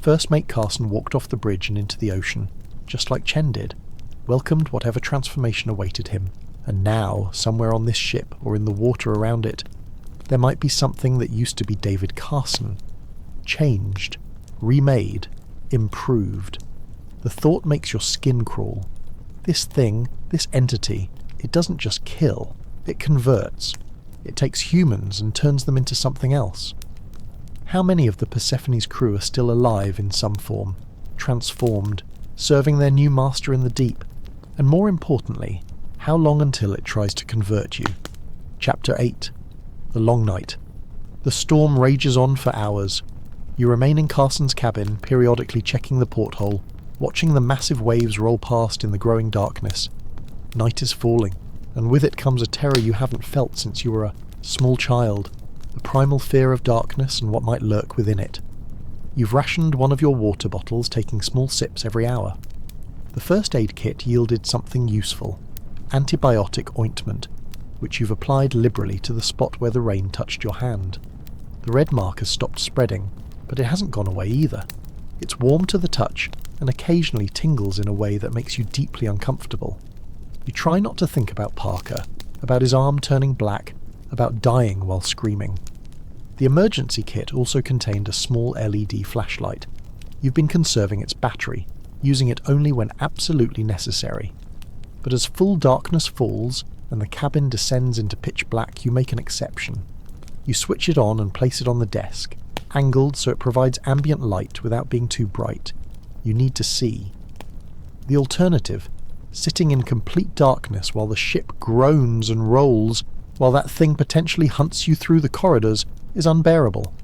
First mate Carson walked off the bridge and into the ocean, just like Chen did, welcomed whatever transformation awaited him, and now, somewhere on this ship or in the water around it, there might be something that used to be David Carson, changed, remade, improved. The thought makes your skin crawl. This thing, this entity, it doesn't just kill, it converts. It takes humans and turns them into something else. How many of the Persephone's crew are still alive in some form, transformed, serving their new master in the deep? And more importantly, how long until it tries to convert you? Chapter 8. The Long Night. The storm rages on for hours. You remain in Carson's cabin, periodically checking the porthole, watching the massive waves roll past in the growing darkness. Night is falling, and with it comes a terror you haven't felt since you were a small child, the primal fear of darkness and what might lurk within it. You've rationed one of your water bottles, taking small sips every hour. The first aid kit yielded something useful, antibiotic ointment, which you've applied liberally to the spot where the rain touched your hand. The red mark has stopped spreading, but it hasn't gone away either. It's warm to the touch and occasionally tingles in a way that makes you deeply uncomfortable. You try not to think about Parker, about his arm turning black, about dying while screaming. The emergency kit also contained a small LED flashlight. You've been conserving its battery, using it only when absolutely necessary. But as full darkness falls, and the cabin descends into pitch black, you make an exception. You switch it on and place it on the desk, angled so it provides ambient light without being too bright. You need to see. The alternative, sitting in complete darkness while the ship groans and rolls, while that thing potentially hunts you through the corridors, is unbearable.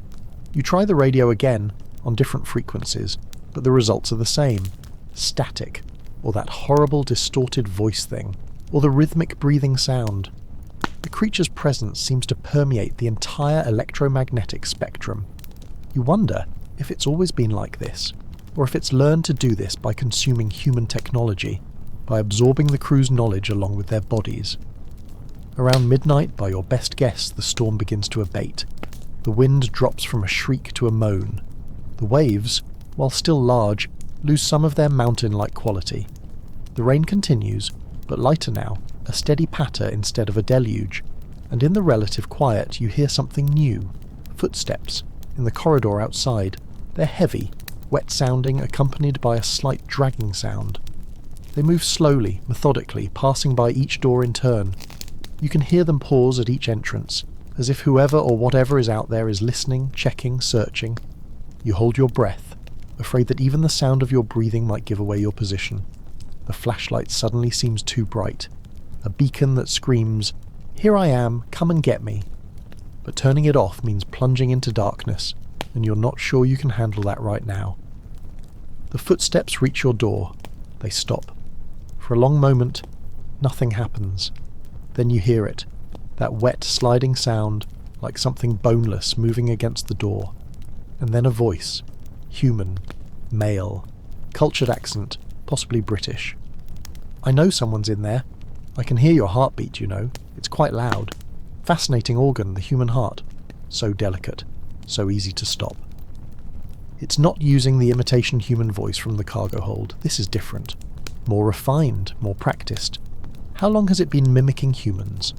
You try the radio again, on different frequencies, but the results are the same. Static, or that horrible distorted voice thing, or the rhythmic breathing sound. The creature's presence seems to permeate the entire electromagnetic spectrum. You wonder if it's always been like this, or if it's learned to do this by consuming human technology, by absorbing the crew's knowledge along with their bodies. Around midnight, by your best guess, the storm begins to abate. The wind drops from a shriek to a moan. The waves, while still large, lose some of their mountain-like quality. The rain continues, but lighter now, a steady patter instead of a deluge, and in the relative quiet you hear something new. Footsteps, in the corridor outside. They're heavy, wet-sounding, accompanied by a slight dragging sound. They move slowly, methodically, passing by each door in turn. You can hear them pause at each entrance, as if whoever or whatever is out there is listening, checking, searching. You hold your breath, afraid that even the sound of your breathing might give away your position. The flashlight suddenly seems too bright, a beacon that screams, "Here I am, come and get me." But turning it off means plunging into darkness, and you're not sure you can handle that right now. The footsteps reach your door. They stop. For a long moment, nothing happens. Then you hear it, that wet sliding sound, like something boneless moving against the door. And then a voice, human, male, cultured accent, possibly British. "I know someone's in there. I can hear your heartbeat, you know. It's quite loud. Fascinating organ, the human heart. So delicate, so easy to stop." It's not using the imitation human voice from the cargo hold. This is different. More refined, more practiced. How long has it been mimicking humans?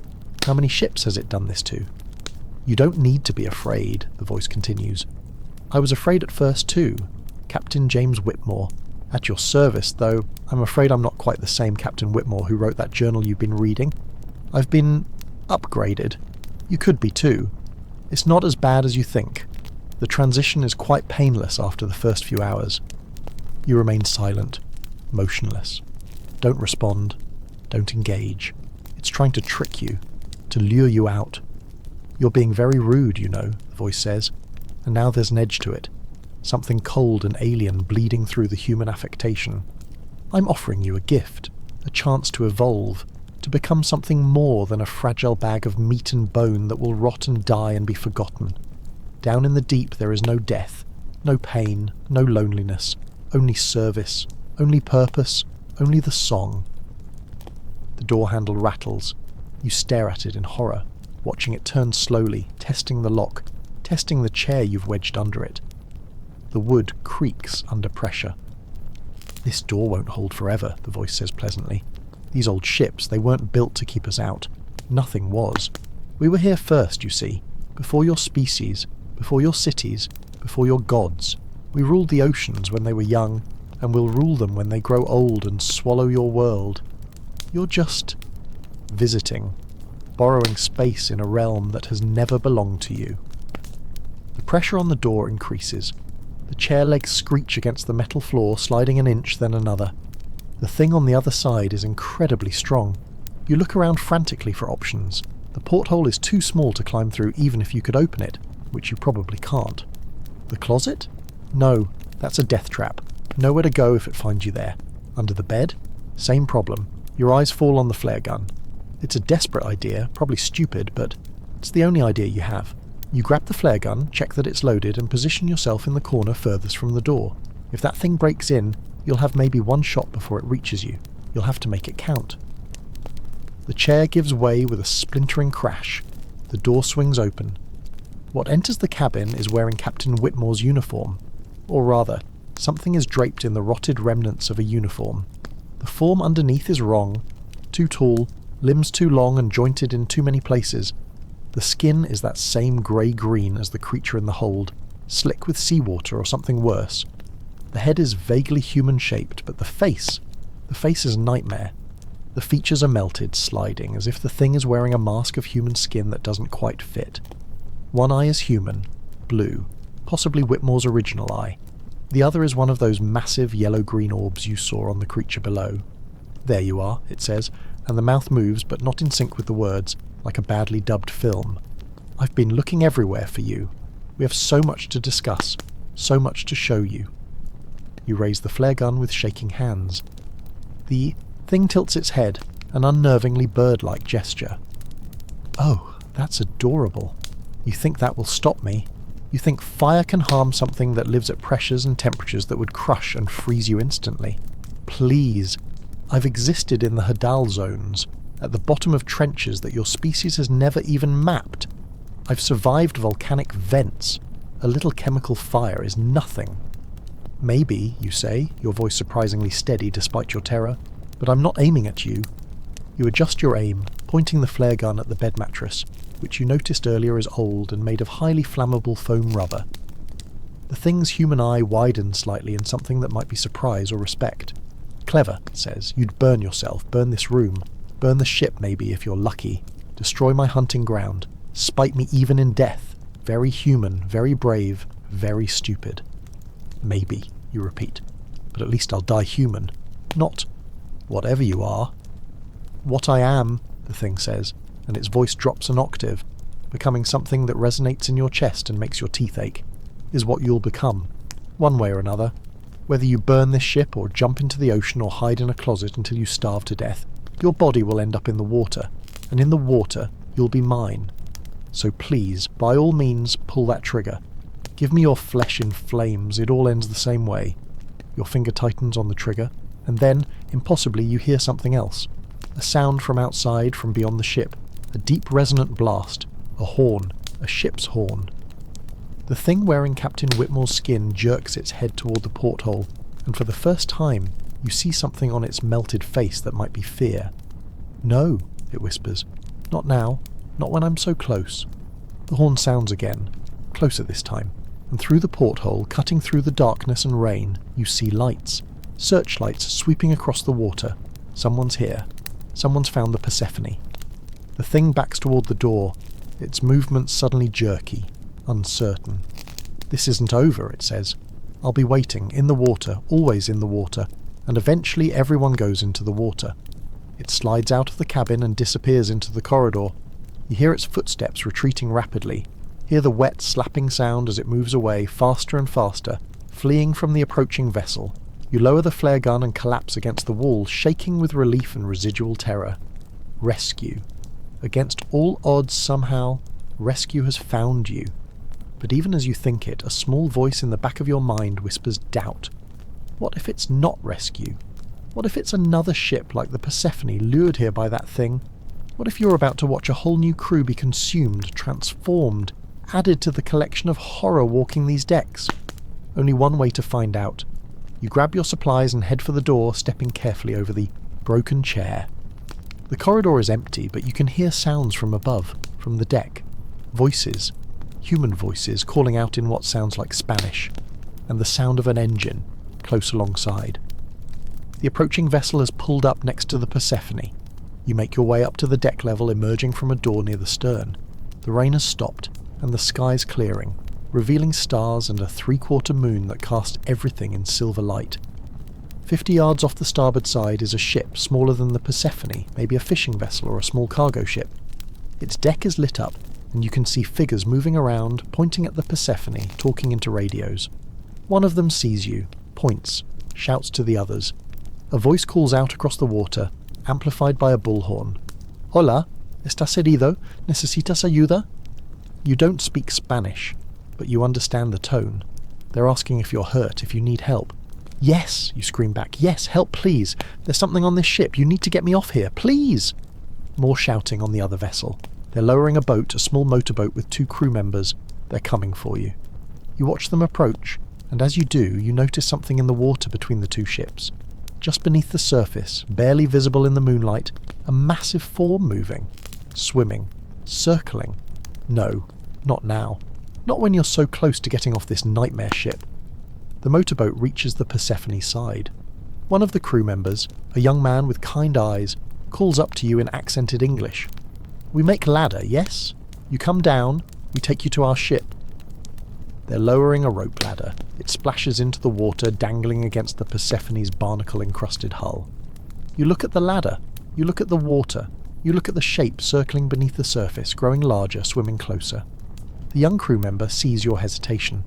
How many ships has it done this to? "You don't need to be afraid," the voice continues. "I was afraid at first too. Captain James Whitmore. At your service, though I'm afraid I'm not quite the same Captain Whitmore who wrote that journal you've been reading. I've been upgraded. You could be too. It's not as bad as you think. The transition is quite painless after the first few hours." You remain silent, motionless. Don't respond. Don't engage. It's trying to trick you, to lure you out. "You're being very rude, you know," the voice says, and now there's an edge to it. Something cold and alien bleeding through the human affectation. "I'm offering you a gift, a chance to evolve, to become something more than a fragile bag of meat and bone that will rot and die and be forgotten. Down in the deep there is no death, no pain, no loneliness, only service, only purpose, only the song." The door handle rattles. You stare at it in horror, watching it turn slowly, testing the lock, testing the chair you've wedged under it. The wood creaks under pressure. "This door won't hold forever," the voice says pleasantly. "These old ships, they weren't built to keep us out. Nothing was. We were here first, you see, before your species, before your cities, before your gods. We ruled the oceans when they were young, and we'll rule them when they grow old and swallow your world. You're just visiting, borrowing space in a realm that has never belonged to you." The pressure on the door increases. The chair legs screech against the metal floor, sliding an inch, then another. The thing on the other side is incredibly strong. You look around frantically for options. The porthole is too small to climb through even if you could open it, which you probably can't. The closet? No, that's a death trap. Nowhere to go if it finds you there. Under the bed? Same problem. Your eyes fall on the flare gun. It's a desperate idea, probably stupid, but it's the only idea you have. You grab the flare gun, check that it's loaded, and position yourself in the corner furthest from the door. If that thing breaks in, you'll have maybe one shot before it reaches you. You'll have to make it count. The chair gives way with a splintering crash. The door swings open. What enters the cabin is wearing Captain Whitmore's uniform. Or rather, something is draped in the rotted remnants of a uniform. The form underneath is wrong. Too tall, limbs too long and jointed in too many places. The skin is that same grey-green as the creature in the hold, slick with seawater or something worse. The head is vaguely human-shaped, but the face is a nightmare. The features are melted, sliding, as if the thing is wearing a mask of human skin that doesn't quite fit. One eye is human, blue, possibly Whitmore's original eye. The other is one of those massive yellow-green orbs you saw on the creature below. There you are, it says, and the mouth moves, but not in sync with the words, like a badly dubbed film. I've been looking everywhere for you. We have so much to discuss, so much to show you. You raise the flare gun with shaking hands. The thing tilts its head, an unnervingly bird-like gesture. Oh, that's adorable. You think that will stop me? You think fire can harm something that lives at pressures and temperatures that would crush and freeze you instantly? Please. I've existed in the Hadal zones, at the bottom of trenches that your species has never even mapped. I've survived volcanic vents. A little chemical fire is nothing. Maybe, you say, your voice surprisingly steady despite your terror, but I'm not aiming at you. You adjust your aim, pointing the flare gun at the bed mattress, which you noticed earlier is old and made of highly flammable foam rubber. The thing's human eye widens slightly in something that might be surprise or respect. Clever, it says. You'd burn yourself, burn this room, burn the ship maybe if you're lucky, destroy my hunting ground, spite me even in death. Very human, very brave, very stupid. Maybe, you repeat, but at least I'll die human, not whatever you are. What I am, the thing says, and its voice drops an octave, becoming something that resonates in your chest and makes your teeth ache, is what you'll become, one way or another. Whether you burn this ship or jump into the ocean or hide in a closet until you starve to death, your body will end up in the water, and in the water you'll be mine. So please, by all means, pull that trigger. Give me your flesh in flames, it all ends the same way. Your finger tightens on the trigger, and then, impossibly, you hear something else. A sound from outside, from beyond the ship. A deep resonant blast. A horn. A ship's horn. The thing wearing Captain Whitmore's skin jerks its head toward the porthole, and for the first time, you see something on its melted face that might be fear. No, it whispers. Not now. Not when I'm so close. The horn sounds again. Closer this time. And through the porthole, cutting through the darkness and rain, you see lights. Searchlights sweeping across the water. Someone's here. Someone's found the Persephone. The thing backs toward the door, its movements suddenly jerky, uncertain. This isn't over, it says. I'll be waiting, in the water, always in the water, and eventually everyone goes into the water. It slides out of the cabin and disappears into the corridor. You hear its footsteps retreating rapidly, hear the wet slapping sound as it moves away faster and faster, fleeing from the approaching vessel. You lower the flare gun and collapse against the wall, shaking with relief and residual terror. Rescue. Against all odds somehow, rescue has found you. But even as you think it, a small voice in the back of your mind whispers doubt. What if it's not rescue? What if it's another ship like the Persephone lured here by that thing? What if you're about to watch a whole new crew be consumed, transformed, added to the collection of horror walking these decks? Only one way to find out. You grab your supplies and head for the door, stepping carefully over the broken chair. The corridor is empty, but you can hear sounds from above, from the deck. Voices. Human voices calling out in what sounds like Spanish. And the sound of an engine, close alongside. The approaching vessel has pulled up next to the Persephone. You make your way up to the deck level, emerging from a door near the stern. The rain has stopped, and the sky's clearing, revealing stars and a three-quarter moon that cast everything in silver light. 50 yards off the starboard side is a ship smaller than the Persephone, maybe a fishing vessel or a small cargo ship. Its deck is lit up, and you can see figures moving around, pointing at the Persephone, talking into radios. One of them sees you, points, shouts to the others. A voice calls out across the water, amplified by a bullhorn. Hola, ¿estás herido? ¿Necesitas ayuda? You don't speak Spanish, but you understand the tone. They're asking if you're hurt, if you need help. Yes, you scream back. Yes, help please. There's something on this ship. You need to get me off here, please. More shouting on the other vessel. They're lowering a boat, a small motorboat with 2 crew members. They're coming for you. You watch them approach, and as you do, you notice something in the water between the 2 ships. Just beneath the surface, barely visible in the moonlight, a massive form moving, swimming, circling. No, not now. Not when you're so close to getting off this nightmare ship. The motorboat reaches the Persephone's side. One of the crew members, a young man with kind eyes, calls up to you in accented English. We make ladder, yes? You come down, we take you to our ship. They're lowering a rope ladder. It splashes into the water, dangling against the Persephone's barnacle-encrusted hull. You look at the ladder. You look at the water. You look at the shape circling beneath the surface, growing larger, swimming closer. The young crew member sees your hesitation.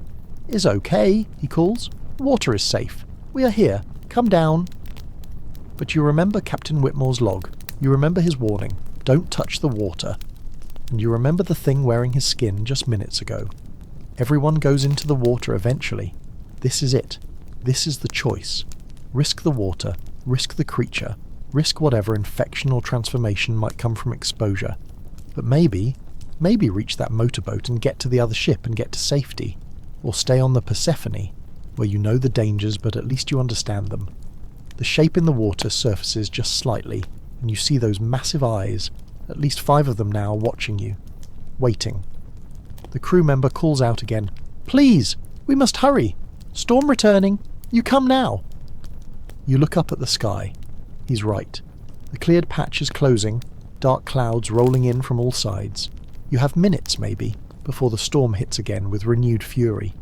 "Is okay," he calls. "Water is safe. We are here. Come down." But you remember Captain Whitmore's log. You remember his warning. Don't touch the water. And you remember the thing wearing his skin just minutes ago. Everyone goes into the water eventually. This is it. This is the choice. Risk the water, risk the creature, risk whatever infection or transformation might come from exposure. But maybe reach that motorboat and get to the other ship and get to safety. Or stay on the Persephone, where you know the dangers but at least you understand them. The shape in the water surfaces just slightly, and you see those massive eyes, at least 5 of them now, watching you. Waiting. The crew member calls out again. "Please! We must hurry! Storm returning! You come now!" You look up at the sky. He's right. The cleared patch is closing, dark clouds rolling in from all sides. You have minutes, maybe, before the storm hits again with renewed fury.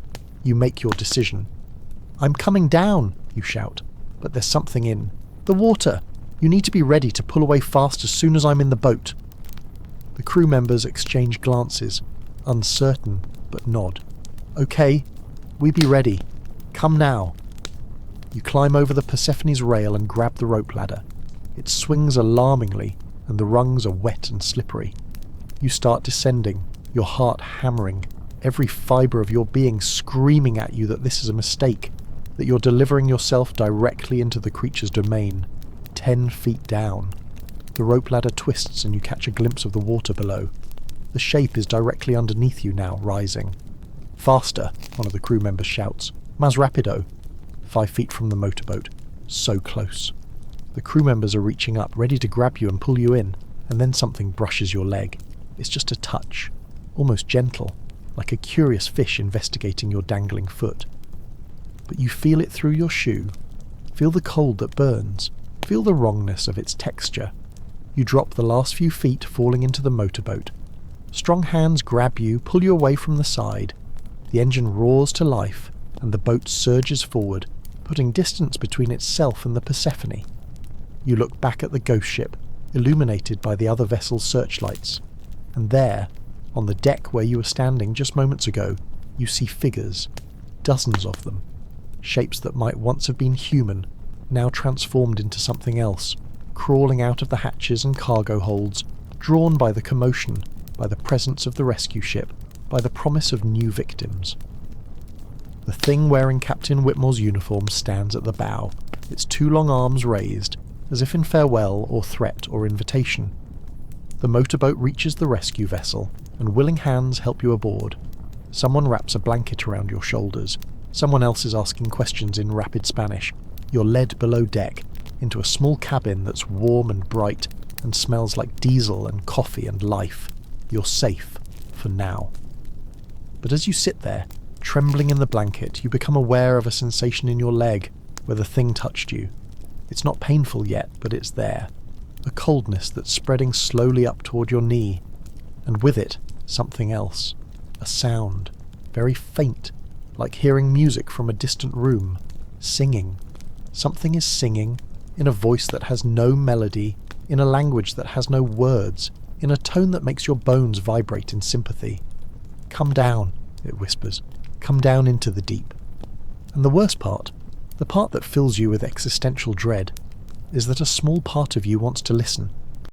You make your decision. "I'm coming down," you shout. "But there's something in. The water! You need to be ready to pull away fast as soon as I'm in the boat." The crew members exchange glances, uncertain, but nod. "Okay, we be ready. Come now." You climb over the Persephone's rail and grab the rope ladder. It swings alarmingly, and the rungs are wet and slippery. You start descending, your heart hammering, every fibre of your being screaming at you that this is a mistake, that you're delivering yourself directly into the creature's domain, 10 feet down. The rope ladder twists and you catch a glimpse of the water below. The shape is directly underneath you now, rising. "Faster," one of the crew members shouts. "Mas rapido." 5 feet from the motorboat. So close. The crew members are reaching up, ready to grab you and pull you in, and then something brushes your leg. It's just a touch, almost gentle, like a curious fish investigating your dangling foot. But you feel it through your shoe. Feel the cold that burns. Feel the wrongness of its texture. You drop the last few feet, falling into the motorboat. Strong hands grab you, pull you away from the side. The engine roars to life, and the boat surges forward, putting distance between itself and the Persephone. You look back at the ghost ship, illuminated by the other vessel's searchlights. And there, on the deck where you were standing just moments ago, you see figures, dozens of them. Shapes that might once have been human, now transformed into something else, crawling out of the hatches and cargo holds, drawn by the commotion, by the presence of the rescue ship, by the promise of new victims. The thing wearing Captain Whitmore's uniform stands at the bow, its 2 long arms raised, as if in farewell or threat or invitation. The motorboat reaches the rescue vessel, and willing hands help you aboard. Someone wraps a blanket around your shoulders. Someone else is asking questions in rapid Spanish. You're led below deck, into a small cabin that's warm and bright, and smells like diesel and coffee and life. You're safe, for now. But as you sit there, trembling in the blanket, you become aware of a sensation in your leg, where the thing touched you. It's not painful yet, but it's there. A coldness that's spreading slowly up toward your knee, and with it, something else. A sound, very faint, like hearing music from a distant room. Singing. Something is singing, in a voice that has no melody, in a language that has no words, in a tone that makes your bones vibrate in sympathy. "Come down," it whispers. "Come down into the deep." And the worst part, the part that fills you with existential dread, is that a small part of you wants to listen.